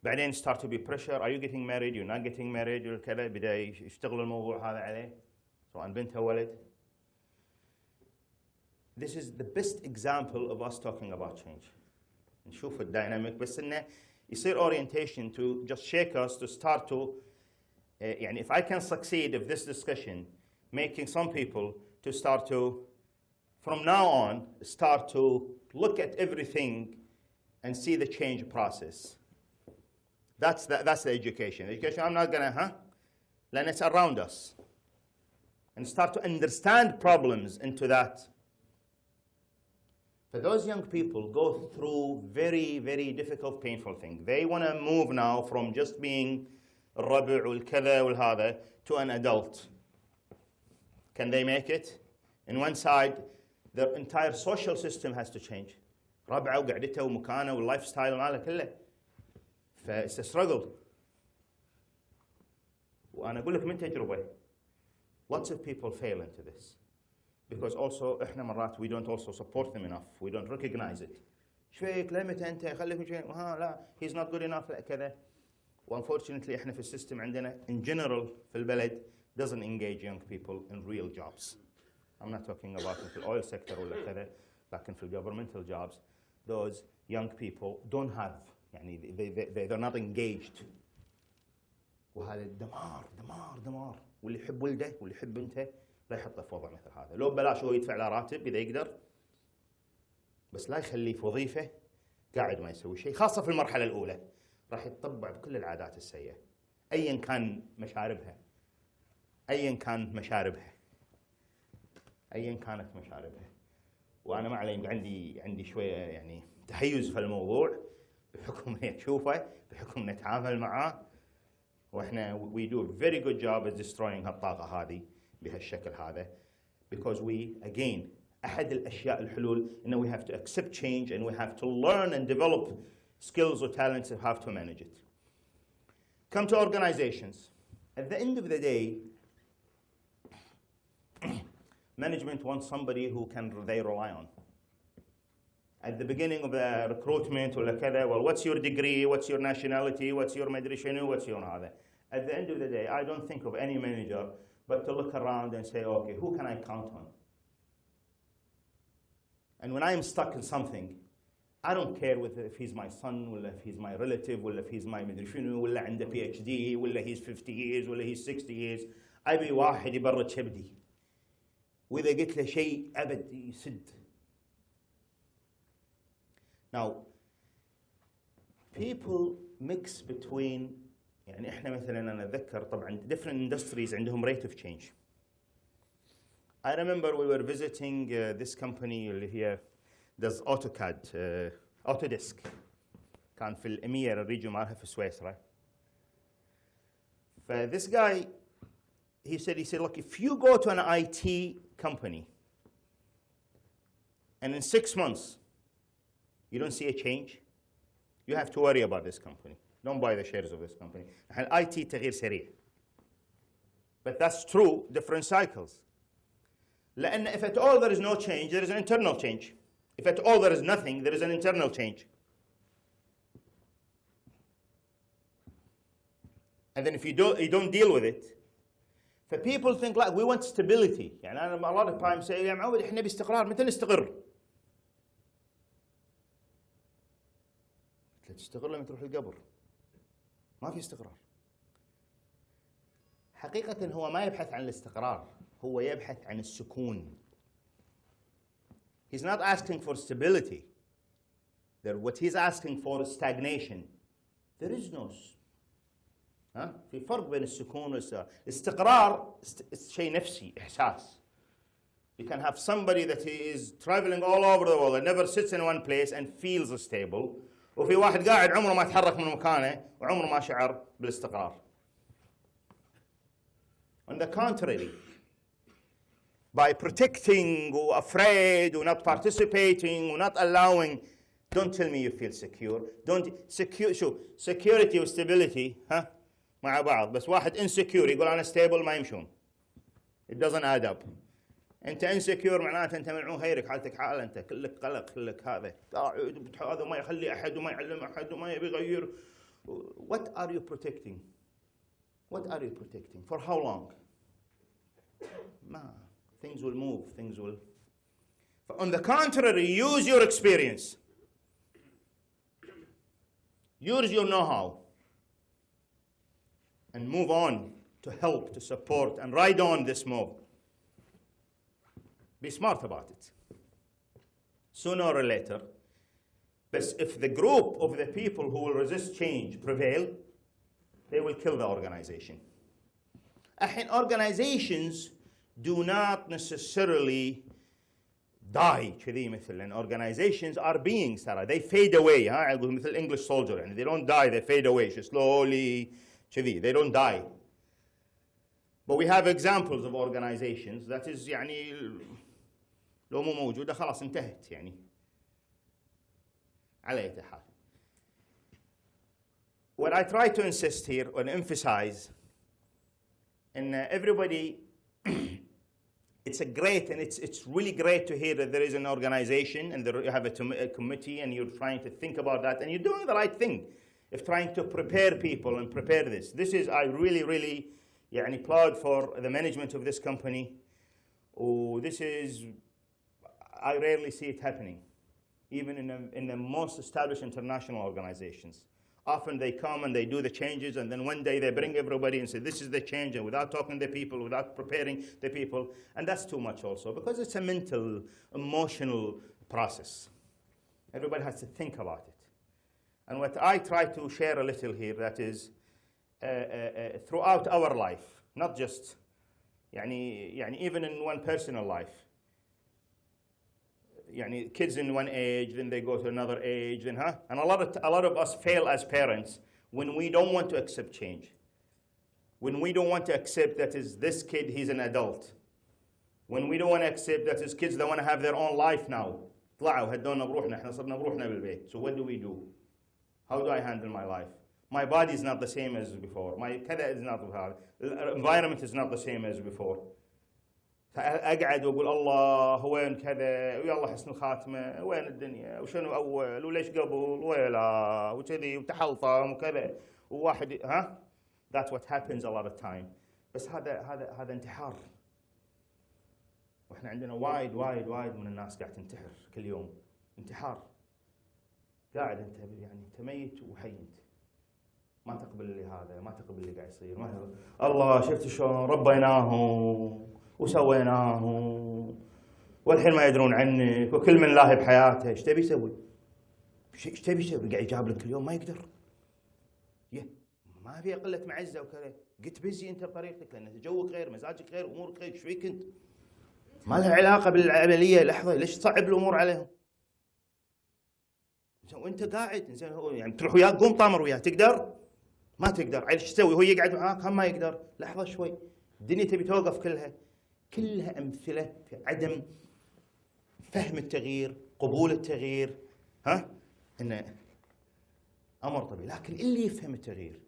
Speaker 1: بعدين start to be pressure, are you getting married, you're not getting married, وكذا بدأ يشتغل الموضوع هذا عليه سواء بنت أو ولد. This is the best example of us talking about change. نشوف الديناميك بس إنه يصير orientation to just shake us to start to يعني if I can succeed of this discussion, making some people to start to, from now on, start to look at everything and see the change process. That's the education. Education, I'm not gonna, then it's around us. And start to understand problems into that. For those young people go through very, very difficult, painful things. They want to move now from just being الربع والكذا والهذا to an adult. Can they make it? In one side, their entire social system has to change. ربعه وقعدته ومكانه واللايف ستايل ماله كله. فاit's a struggle. وأنا أقول لك من تجربة. Lots of people fail into this. Because also إحنا مرات we don't also support them enough. We don't recognize it. شويك لا متى أنت خليك شوي لا he's not good enough لا كذا. Unfortunately احنا في السيستم عندنا in general في البلد doesn't engage young people in real jobs. I'm not talking about في oil sector ولا كذا لكن في governmental jobs those young people don't have يعني they're not engaged. وهذا دمار دمار دمار واللي يحب ولده واللي يحب بنته لا يحطه في وضع مثل هذا. لو ببلاش هو يدفع له راتب إذا يقدر بس لا يخليه في وظيفة قاعد ما يسوي شيء خاصة في المرحلة الأولى. راح يتطبع بكل العادات السيئة أيا كان مشاربها أيا كانت مشاربها أيا كانت مشاربها. وأنا ما علي عندي شوية يعني تحيز في الموضوع بحكم إني أشوفه بحكم نتعامل معاه وإحنا we do a very good job at destroying هالطاقة هذه بهالشكل هذا because we again أحد الأشياء الحلول إنه we have to accept change and we have to learn and develop skills or talents of how to manage it. Come to organizations. At the end of the day, management wants somebody who they rely on. At the beginning of the recruitment ولا كذا, well, what's your degree, what's your nationality, what's your مدري شنو, what's your هذا. At the end of the day, I don't think of any manager but to look around and say, okay, who can I count on? And when I am stuck in something, I don't care if he's my son, or if he's my relative, or if he's my مدري شنو, ولا عنده PhD, ولا he's 50 years, ولا he's 60 years. أبي واحد يبرد شبدي. وإذا قلت له شيء أبد يسد. Now, people mix between يعني إحنا مثلاً أنا أتذكر طبعاً different industries عندهم rate of change. I remember we were visiting this company اللي هي does AutoCAD, Autodesk. كان في الأمير الريجو مالها في سويسرا. This guy, he said, look, if you go to an IT company and in 6 months you don't see a change, you have to worry about this company. Don't buy the shares of this company. IT تغيير سريع. But that's true, different cycles. لأن if at all there is no change, there is an internal change. If at all there is nothing, there is an internal change. And then if you don't deal with it, people think like we want stability. يعني أنا a lot of times say يا معود إحنا باستقرار، متى نستقر؟ تستقر لما تروح القبر. ما في استقرار. حقيقة هو ما يبحث عن الاستقرار، هو يبحث عن السكون. He's not asking for stability. What he's asking for is stagnation. There is no. في فرق بين السكون والاستقرار. الاستقرار شيء نفسي، إحساس. You can have somebody that is traveling all over the world and never sits in one place and feels stable. وفي واحد قاعد عمره ما تحرك من مكانه وعمره ما شعر بالاستقرار. On the contrary, by protecting or afraid or not participating or not allowing, don't tell me you feel secure. شو security و stability مع بعض، بس واحد insecure يقول أنا stable ما يمشون. It doesn't add up. أنت insecure معناته أنت ملعون خيرك، حالتك حال، أنت كلك قلق، كلك هذا قاعد، هذا ما يخلي أحد وما يعلم أحد وما يبي يغير. What are you protecting? What are you protecting? For how long? Things will move, things will. On the contrary, use your experience. Use your know-how. And move on to help, to support, and ride on this move. Be smart about it. Sooner or later, but if the group of the people who will resist change prevail, they will kill the organization. Organizations do not necessarily die كذي مثل. Organizations are beings ترى. They fade away. مثل English soldier. يعني they don't die, they fade away slowly كذي. They don't die. But we have examples of organizations that is يعني لو مو موجودة خلاص انتهت يعني. على أي حال. What I try to insist here and emphasize, and everybody, it's really great to hear that there is an organization and you have a committee and you're trying to think about that and you're doing the right thing of trying to prepare people and prepare this. This is, I really يعني applaud for the management of this company. This is, I rarely see it happening, even in the most established international organizations. Often they come and they do the changes, and then one day they bring everybody and say, this is the change, and without talking to the people, without preparing the people. And that's too much also, because it's a mental, emotional process. Everybody has to think about it. And what I try to share a little here, that is, throughout our life, not just, يعني even in one personal life. يعني kids in one age, then they go to another age, then and a lot of us fail as parents when we don't want to accept change. When we don't want to accept that is this kid, he's an adult. When we don't want to accept that his kids, they want to have their own life now. طلعوا هدونا بروحنا، احنا صرنا بروحنا بالبيت. So what do? How do I handle my life? My body is not the same as before. My كذا is not the environment is not the same as before. فأقعد وأقول الله وين كذا ويلا حسن الخاتمة وين الدنيا وشنو أول وليش قبل ويلا وكذي وتحلطم وكذا وواحد That's what happens a lot of time. بس هذا انتحار. وإحنا عندنا وايد من الناس قاعد تنتحر كل يوم. انتحار. قاعد أنت يعني تميت وحي أنت. ما تقبل اللي هذا، ما تقبل اللي قاعد يصير، الله شفت شلون ربيناهم وسويناه والحين ما يدرون عنك وكل من لاهي بحياته. ايش تبي يسوي؟ ايش تبي يسوي؟ قاعد يجاب لك كل يوم ما يقدر. ما في قله معزه وكذا. قلت بيزي انت بطريقتك لان جوك غير، مزاجك غير، امورك غير. ايش فيك انت؟ ما لها علاقه بالعمليه. لحظه، ليش تصعب الامور عليهم؟ وانت قاعد زين يعني تروح وياه قوم طامر وياه، تقدر؟ ما تقدر. ايش تسوي؟ هو يقعد معاك هم ما يقدر. لحظه شوي، الدنيا تبي توقف كلها أمثلة في عدم فهم التغيير، قبول التغيير. إنه أمر طبيعي. لكن اللي يفهم التغيير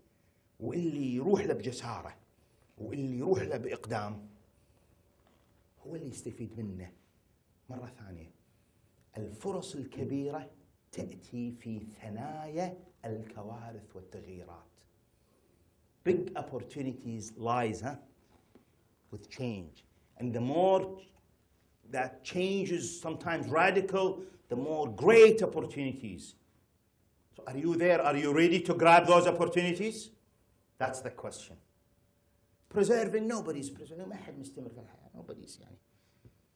Speaker 1: واللي يروح له بجسارة واللي يروح له بإقدام هو اللي يستفيد منه. مرة ثانية، الفرص الكبيرة تأتي في ثنايا الكوارث والتغييرات. Big opportunities lies with change. And the more that change is sometimes radical, the more great opportunities. So are you there? Are you ready to grab those opportunities? That's the question. Preserving, nobody's preserving. ما حد مستمر في الحياة. Nobody's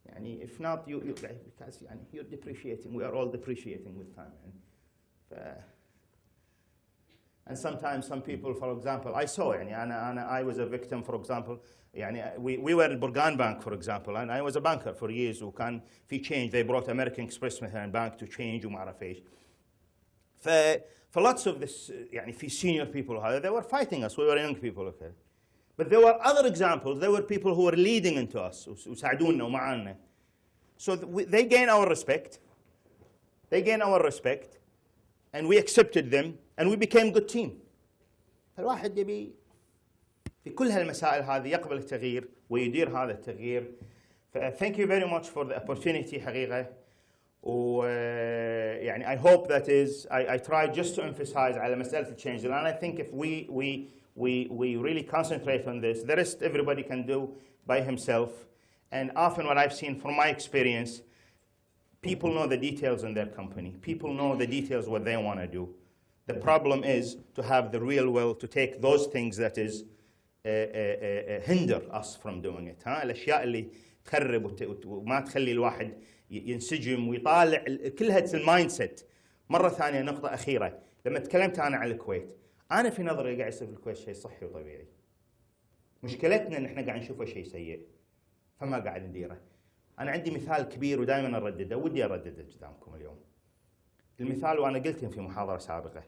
Speaker 1: يعني if not you because يعني you're depreciating. We are all depreciating with time. And sometimes some people, for example, I saw I was a victim, for example. We were in Burgan Bank, for example, and I was a banker for years. وكان في change. They brought American Express مثلا bank to change وما أعرف إيش. For lots of this في senior people they were fighting us. We were young people, okay. But there were other examples. There were people who were leading into us وساعدونا ومعانا. So they gain our respect. They gain our respect, and we accepted them, and we became good team. فالواحد يبي في كل هالمسائل هذه يقبل التغيير ويدير هذا التغيير. Thank you very much for the opportunity حقيقة. I hope that is I try just to emphasize على مسألة change, and I think if we really concentrate on this, the rest everybody can do by himself. And often what I've seen from my experience, people know the details in their company. People know the details what they want to do. The problem is to have the real will to take those things that is hinder us from doing it. الأشياء اللي تخرب وما تخلي الواحد ينسجم ويطالع كلها المايند سيت. مرة ثانية نقطة أخيرة، لما تكلمت أنا عن الكويت، أنا في نظري قاعد يصير في الكويت شيء صحي وطبيعي. مشكلتنا إن إحنا قاعد نشوفه شيء سيء، فما قاعد نديره. أنا عندي مثال كبير ودائما أردده، ودي أردده قدامكم اليوم. المثال وأنا قلته في محاضرة سابقة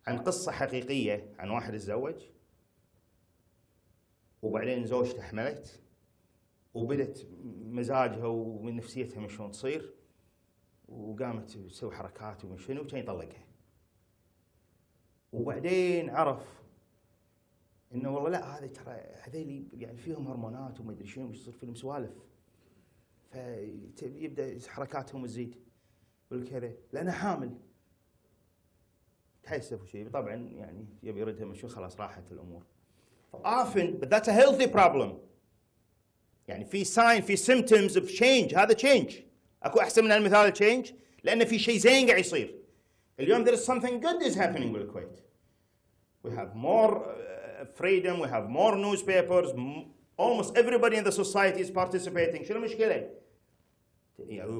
Speaker 1: عن قصة حقيقية عن واحد تزوج وبعدين زوجته حملت وبدت مزاجها ونفسيتها من شلون تصير وقامت تسوي حركات ومن شنو وكان يطلقها. وبعدين عرف انه والله لا هذا ترى هذيلي فيهم هرمونات وما ادري شنو بيصير فيهم سوالف. فيبدا حركاتهم تزيد والكذا لانها حامل. تحسف وشيء طبعا يبي يردها من شو خلاص راحت الامور. Often but that's a healthy problem. في sign في symptoms of change. هذا change. اكو احسن من المثال change لان في شيء زين قاعد يصير. اليوم there is something good is happening بالكويت. We have more freedom, we have more newspapers, almost everybody in the society is participating. شنو المشكلة؟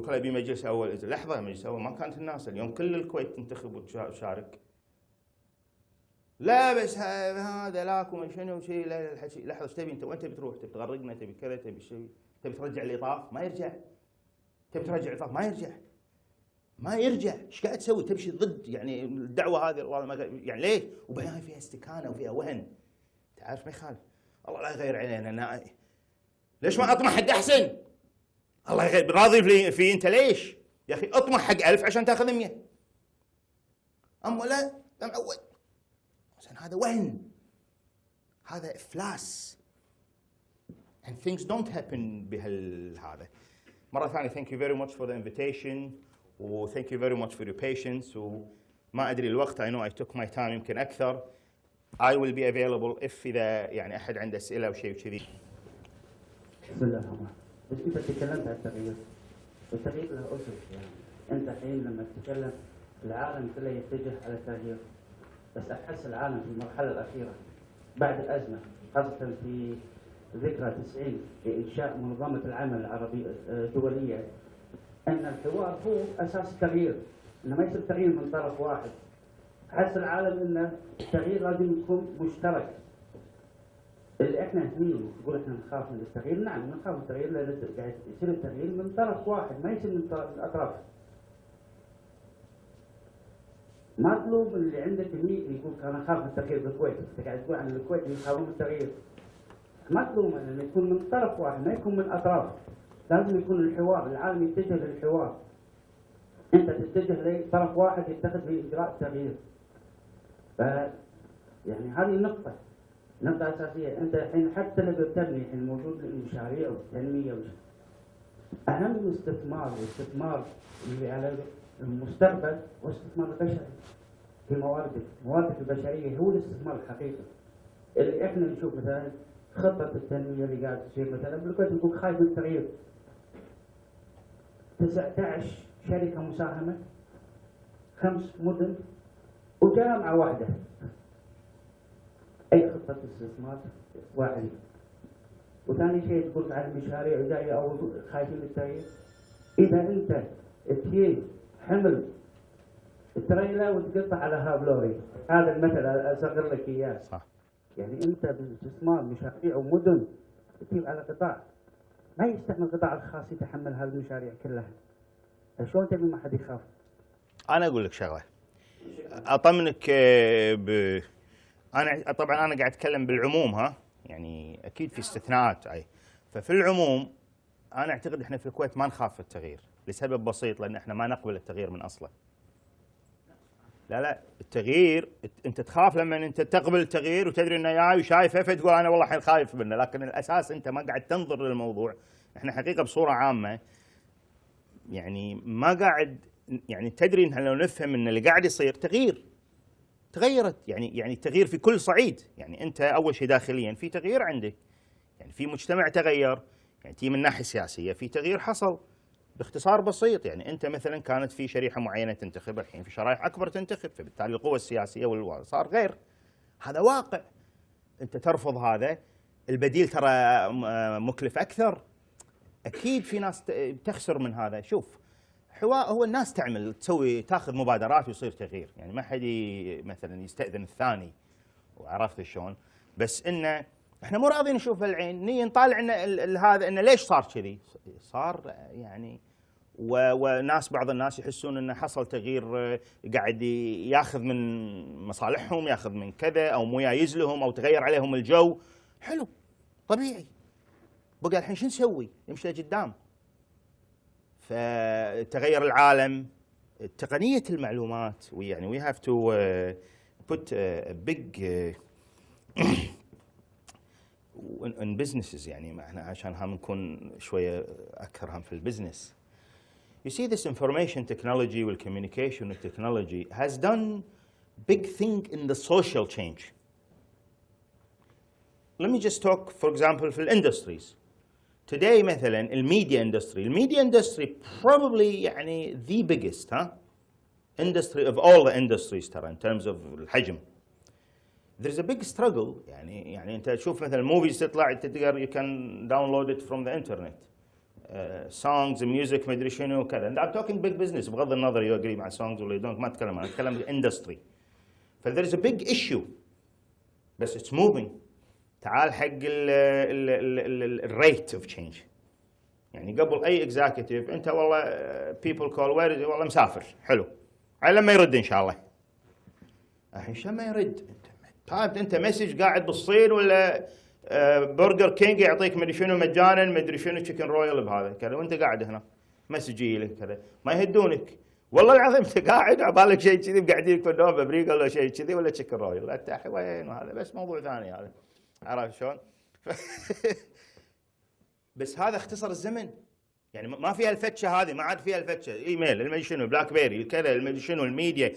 Speaker 1: كله بمجلس أول. لحظة مجلس أول ما كانت الناس اليوم كل الكويت تنتخب وتشارك. لا بس هذا لاكم من شنو شيء لا الحكي. لحظة ايش تبي أنت؟ وأنت بتروح تبي تغرقنا تبي كذا تبي شيء تبي ترجع الإطاف ما يرجع. تبي ترجع الإطاف ما يرجع. ما يرجع. ايش قاعد تسوي؟ تمشي ضد الدعوة هذه والله ما ليه؟ وبعدين فيها استكانة وفيها وهن. تعرف ما يخالف. الله لا يغير علينا. ليش ما اطمح حق احسن؟ الله يغير راضي في انت ليش؟ يا اخي اطمح حق 1000 عشان تاخذ 100. اما لا معود. عشان هذا وهن. هذا افلاس. And things don't happen بهالهذا. مرة ثانية thank you very much for the invitation و thank you very much for your patience وما ادري الوقت I know I took my time يمكن اكثر. I will be available if إذا أحد عنده أسئلة أو شيء كذي.
Speaker 3: بسم الله الرحمن الرحيم. بس أنت تكلمت عن التغيير. والتغيير له أسس أنت الحين لما تتكلم العالم كله يتجه على التغيير. بس أحس العالم في المرحلة الأخيرة بعد الأزمة خاصة في ذكرى 90 لإنشاء منظمة العمل العربية الدولية أن الحوار هو أساس التغيير. إنه ما يصير تغيير من طرف واحد. حس العالم ان التغيير لازم يكون مشترك. اللي احنا هني نقول احنا نخاف من التغيير، نعم نخاف من التغيير لان قاعد يصير التغيير من طرف واحد ما يصير من الاطراف. مطلوب اللي عندك هني يقول انا اخاف من التغيير بالكويت، انت قاعد تقول عن الكويت يخافون من التغيير. مطلوب انه يكون من طرف واحد ما يكون من اطراف. لازم يكون الحوار، العالم يتجه للحوار. انت تتجه لطرف واحد يتخذ في اجراء التغيير. هذه نقطة أساسية. أنت الحين حتى لو بتبني الحين موجود المشاريع والتنمية أهم استثمار اللي على المستقبل هو الاستثمار البشري في موادك البشرية هو الاستثمار الحقيقي. اللي احنا نشوف مثلا خطة التنمية اللي قاعد تصير مثلا بالكويت يقول خايف من التغيير. 19 شركة مساهمة، 5 مدن وجامعة واحدة. أي خطة استثمار واعية. وثاني شيء تقول على المشاريع جاية أو خايفين من التغيير. إذا أنت تجي حمل التريلا وتقطع على هابلوري، هذا المثل أصغر لك إياه.
Speaker 1: صح.
Speaker 3: يعني أنت بالاستثمار مشاريع ومدن تجيب على قطاع، ما يستحمل القطاع الخاص يتحمل هذه المشاريع كلها. شلون تبي ما حد يخاف؟
Speaker 1: أنا أقول لك شغلة، أطمنك أنا طبعا أنا قاعد أتكلم بالعموم، ها، يعني أكيد في استثناءات. أي ففي العموم أنا أعتقد إحنا في الكويت ما نخاف التغيير لسبب بسيط، لأن إحنا ما نقبل التغيير من أصله. لا التغيير أنت تخاف لما أنت تقبل التغيير وتدري إنه جاي وشايفه فتقول أنا والله الحين خايف منه، لكن الأساس أنت ما قاعد تنظر للموضوع. إحنا حقيقة بصورة عامة يعني ما قاعد، يعني تدري إن لو نفهم إن اللي قاعد يصير تغيير، تغيرت يعني التغيير في كل صعيد. يعني أنت أول شيء داخليا في تغيير عندك، يعني في مجتمع تغير، يعني من الناحية السياسية في تغيير حصل. باختصار بسيط، يعني أنت مثلا كانت في شريحة معينة تنتخب، الحين في شرائح أكبر تنتخب، فبالتالي القوى السياسية صار غير. هذا واقع، أنت ترفض هذا، البديل ترى مكلف أكثر. أكيد في ناس تخسر من هذا. شوف، هو الناس تعمل تاخذ مبادرات ويصير تغيير، يعني ما حد مثلا يستأذن الثاني، وعرفت شلون؟ بس إنه احنا مو راضيين نشوف العين، نيجي نطالع ان هذا انه ليش صار كذي؟ صار يعني وناس بعض الناس يحسون انه حصل تغيير، قاعد ياخذ من مصالحهم، ياخذ من كذا، او مو جايز لهم، او تغير عليهم الجو. حلو، طبيعي. بقى الحين شو نسوي؟ نمشي لقدام. فتغير العالم، تقنية المعلومات، يعني we have to put a big in businesses. يعني احنا عشان هم نكون شوية أكثر هم في البزنس. You see, this information technology and communication technology has done big thing in the social change. Let me just talk, for example, في industries. Today مثلا الميديا industry probably يعني the biggest industry of all the industries ترى in terms of الحجم. There's a big struggle. يعني انت تشوف مثلا موفيز تطلع تقدر you can download it from the internet. songs music ما ادري شنو وكذا. and I'm talking big business بغض النظر you agree مع songs ولا don't، ما اتكلم، انا اتكلم industry. ف there is a big issue بس it's moving. تعال حق الريت اوف تشينج. يعني قبل اي اكزاكتيف انت والله people call where والله مسافر، حلو، على لما يرد ان شاء الله. الحين شو ما يرد؟ طيب انت مسج قاعد بالصين ولا برجر كينج يعطيك مدري شنو مجانا، مدري شنو تشيكن رويال بهذا كذا، وانت قاعد هنا مسج يجي لك كذا، ما يهدونك والله العظيم. انت قاعد عبالك شيء كذي، قاعدين يكونون بامريكا ولا شيء كذي ولا تشيكن رويال، انت وين هذا؟ بس موضوع ثاني هذا، عرفت شلون؟ بس هذا اختصر الزمن. يعني ما فيها الفتشه هذه، ما عاد فيها الفتشه، ايميل المدري شنو، بلاك بيري كذا، المدري شنو، الميديا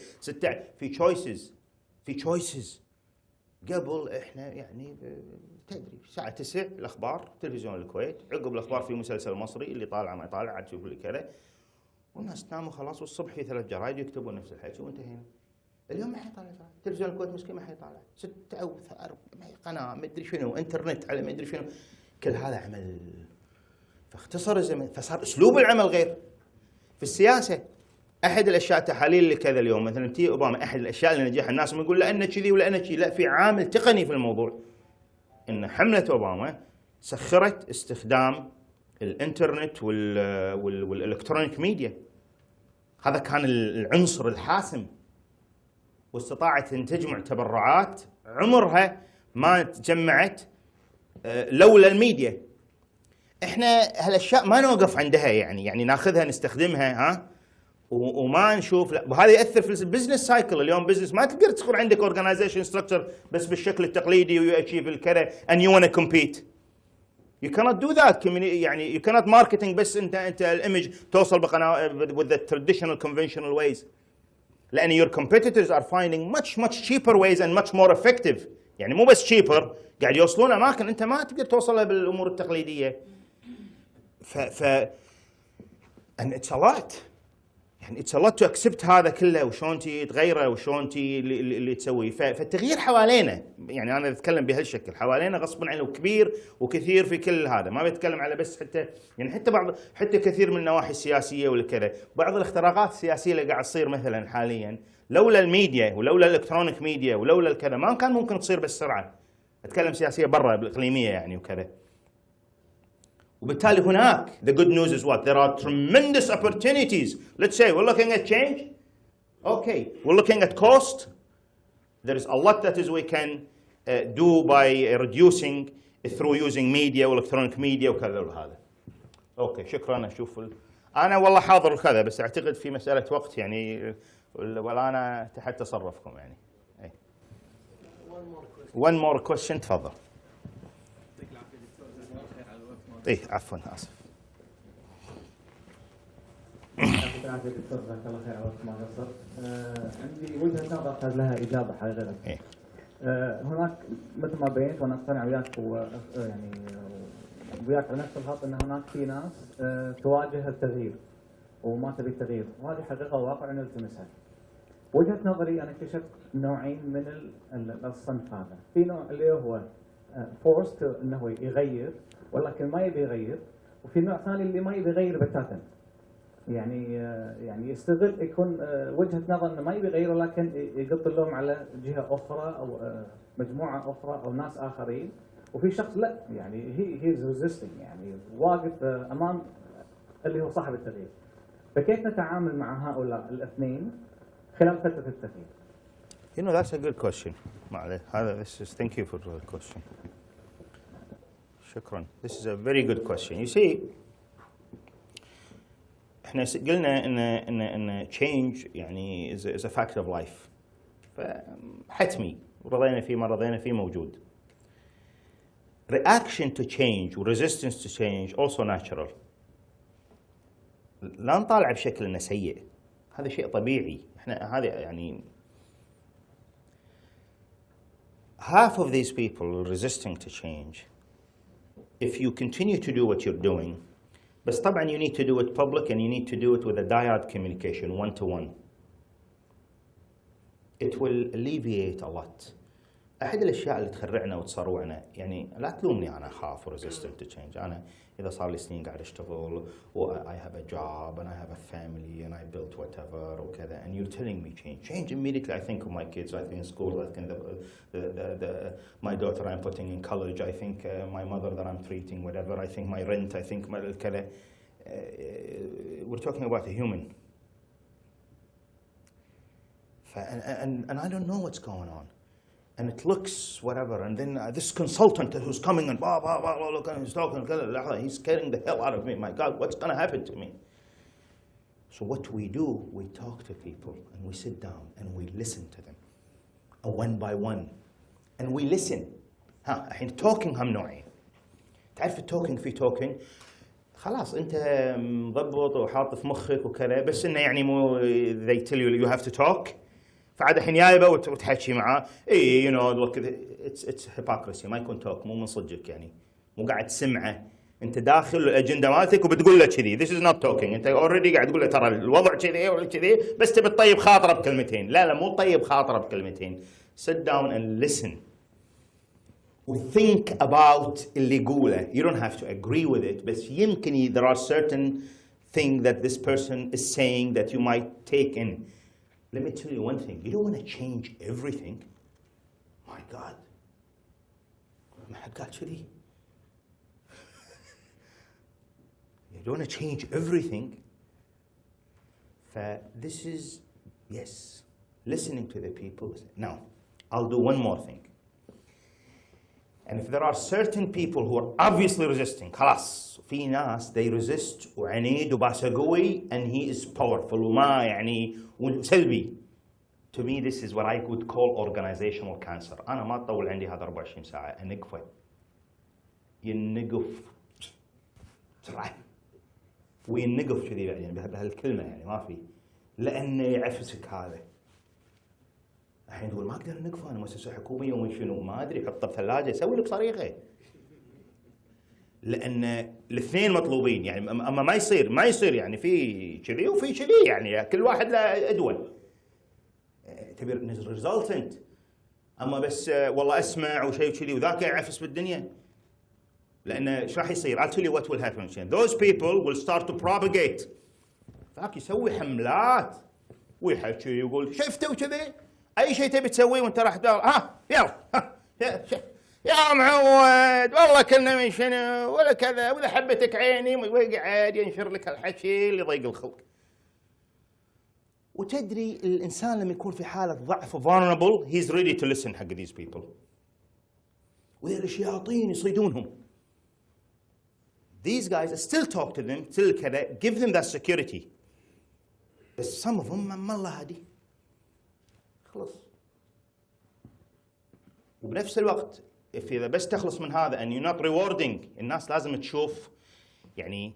Speaker 1: في تشويسز. قبل احنا يعني تدري الساعه 9 الاخبار تلفزيون الكويت، عقب الاخبار في مسلسل مصري اللي طالع ما طالع عاد تشوف لي كذا، والناس تنام وخلاص، والصبح في 3 جرايد يكتبون نفس الحكي وانتهينا. اليوم ما حيطالع تلفزيون الكويت مسكين، ما حيطالع 6 أو 4 قناه مدري شنو، انترنت على مدري شنو، كل هذا عمل. فاختصر الزمن، فصار اسلوب العمل غير. في السياسه احد الاشياء تحاليل اللي كذا اليوم مثلا تي اوباما، احد الاشياء اللي نجح الناس يقول لانه كذي ولانه كذي، لا، في عامل تقني في الموضوع. ان حمله اوباما سخرت استخدام الانترنت والالكترونيك ميديا، هذا كان العنصر الحاسم، واستطاعت ان تجمع تبرعات عمرها ما تجمعت لولا الميديا. احنا هالاشياء ما نوقف عندها، يعني ناخذها نستخدمها وما نشوف، لا، وهذا ياثر في البزنس سايكل. اليوم بزنس ما تقدر تكون عندك اورجنايزيشن ستراكشر بس بالشكل التقليدي ويأتشيف الكذا and you want to compete. You cannot do that. يعني you cannot marketing بس انت الايمج توصل بقناه with the traditional conventional ways. لان your competitors are finding much cheaper ways and much more effective يعني مو بس cheaper، قاعد يوصلون اماكن انت ما تقدر توصلها بالامور التقليديه. and it's a lot، يعني it's a lot to accept هذا كله، وشلون تغيره وشلون اللي تسويه. فالتغيير حوالينا، يعني انا اتكلم بهالشكل، حوالينا غصبا عنه كبير وكثير في كل هذا. ما بتكلم على بس يعني حتى كثير من النواحي السياسيه ولا كذا، بعض الاختراقات السياسيه اللي قاعد تصير مثلا حاليا لولا الميديا ولولا الالكترونيك ميديا ولولا الكذا ما كان ممكن تصير بالسرعه. اتكلم سياسيه برا بالاقليميه يعني وكذا. وبالتالي هناك the good news is what? There are tremendous opportunities. Let's say we're looking at change. Okay, we're looking at cost. There is a lot that is we can do by reducing through using media والelectronic media وكذا وهذا. اوكي شكرا. اشوف انا والله حاضر الكذا، بس اعتقد في مساله وقت يعني، ولا انا تحت تصرفكم يعني. One more question تفضل. ايه عفوا اسف.
Speaker 3: يعطيك العافيه دكتور، جزاك الله خير على وقت ما قصرت. عندي وجهه نظر قد لها اجابه حقيقه.
Speaker 1: إيه؟
Speaker 3: هناك مثل ما بينت وانا اقتنع وياك يعني وياك على نفس الخط ان هناك في ناس تواجه التغيير وما تبي التغيير، وهذه حقيقه واقع نلتمسها. وجهه نظري انا اكتشفت نوعين من الصنف هذا، في نوع اللي هو فورست انه يغير ولكن ما يبي يغير، وفي نوع ثاني اللي ما يبي يغير بتاتا. يعني يستغل، يكون وجهه نظر انه ما يبي يغير ولكن يقط اللوم على جهه اخرى او مجموعه اخرى او ناس اخرين، وفي شخص لا يعني هي ريزيستنج، يعني واقف امام اللي هو صاحب التغيير. فكيف نتعامل مع هؤلاء الاثنين خلال فتره التغيير؟
Speaker 1: You know that's a good question. هذا thank you for the question. شكرا. This is a very good question. You see, احنا قلنا ان change يعني is a fact of life. فحتمي رضينا فيه ما رضينا فيه موجود. Reaction to change و resistance to change also natural. لا نطالع بشكل انه سيء. هذا شيء طبيعي. احنا هذا يعني half of these people resisting to change. If you continue to do what you're doing, بس طبعا you need to do it public and you need to do it with a direct communication, one-to-one. It will alleviate a lot. أحد الأشياء اللي تخرعنا وتصروعنا، يعني لا تلومني أنا أخاف resistant to change. أنا إذا صار لي سنين قاعد أشتغل I have a job and I have a family and I built whatever وكذا, and you're telling me change immediately. I think of my kids, I think in school, I think my daughter I'm putting in college, I think my mother that I'm treating, whatever, I think my rent, I think my كذا. We're talking about a human. And I don't know what's going on. And it looks whatever, and then this consultant who's coming and blah, blah, blah, blah, look, and he's talking, he's scaring the hell out of me. My God, what's going to happen to me? So what do, we talk to people, and we sit down, and we listen to them, one by one. And we listen. الحين talking هم نوعين. تعرف التوكينج في توكينج خلاص انت مضبط وحاط في مخك وكذا, بس انه يعني مو they tell you have to talk, فعاد الحين جايبه وتحكي معاه اي you know look it's hypocrisy, ما يكون توك, مو من صدقك, يعني مو قاعد تسمعه, انت داخل الاجنده مالتك وبتقول له كذي, this is not talking, انت اوريدي قاعد تقول له ترى الوضع كذي ولا كذي, بس تبي تطيب خاطره بكلمتين. لا مو طيب خاطره بكلمتين, sit down and listen وthink about اللي يقوله. You don't have to agree with it, بس يمكن there are certain things that this person is saying that you might take in. Let me tell you one thing, you don't want to change everything. My God, ما حد قال كذي. You don't want to change everything. This is, yes, listening to the people. Now, I'll do one more thing. And if there are certain people who are obviously resisting, خلاص في ناس they resist وعنيد وباسه قوي and he is powerful وما يعني وسلبي. To me this is what I would call organizational cancer. أنا ما تطول عندي هذا 24 ساعة نقفه. ينقف بسرعة. وينقف كذي يعني بهالكلمة يعني ما في. لأنه يعفسك هذا. الحين تقول ما اقدر نقفل، انا مؤسسه حكوميه ومن شنو ما ادري، حطه بثلاجه اسوي لك صريخه. لان الاثنين مطلوبين يعني، اما ما يصير يعني في كذي وفي كذي، يعني كل واحد له ادوى. تبي ريزلتنت، اما بس والله اسمع وشيء كذي وذاك يعفس بالدنيا. لان ايش راح يصير؟ I'll tell you what will happen. Those people will start to propagate. ذاك يسوي حملات ويحكي يقول شفتوا كذي؟ اي شيء تبي تسويه وانت راح تدور، ها يلا يا معود والله كنا من شنو ولا كذا، واذا حبتك عيني، ويقعد ينشر لك الحكي اللي يضيق الخلق. وتدري الانسان لما يكون في حاله ضعف vulnerable he's ready to listen حق these people. وذي الشياطين يصيدونهم. These guys still talk to them, still كذا, give them that security. بس some of them ما الله هادي. خلص. وبنفس الوقت إذا بس تخلص من هذا and you're not rewarding، الناس لازم تشوف يعني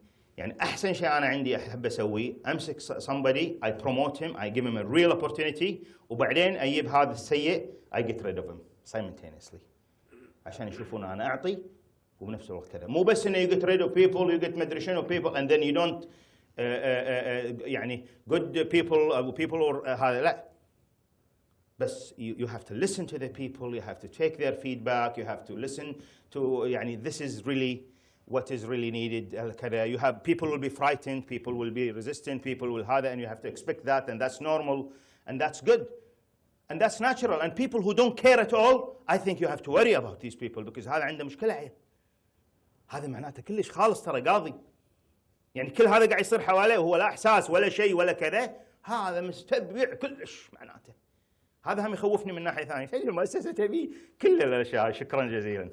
Speaker 1: أحسن شيء أنا عندي أحب أسويه، أمسك somebody I promote him I give him a real opportunity، وبعدين أجيب هذا السيء I get rid of him simultaneously عشان يشوفون أنا أعطي وبنفس الوقت كذا. مو بس إنه you get rid of people you get مدري شنو people and then you don't يعني good people or هذا لا. بس you have to listen to the people, you have to take their feedback, you have to listen to يعني this is really what is really needed. You have people will be frightened, people will be resistant, people will هذا, and you have to expect that, and that's normal, and that's good, and that's natural. And people who don't care at all, I think you have to worry about these people because هذا عنده مشكلة عيل. هذا معناته كلش خالص ترى قاضي. يعني كل هذا قاعد يصير حواليه وهو لا إحساس ولا شيء ولا كذا، هذا مستبع كلش معناته. هذا هم يخوفني من ناحية ثانية. المؤسسة تبي كل الأشياء. شكرا جزيلا.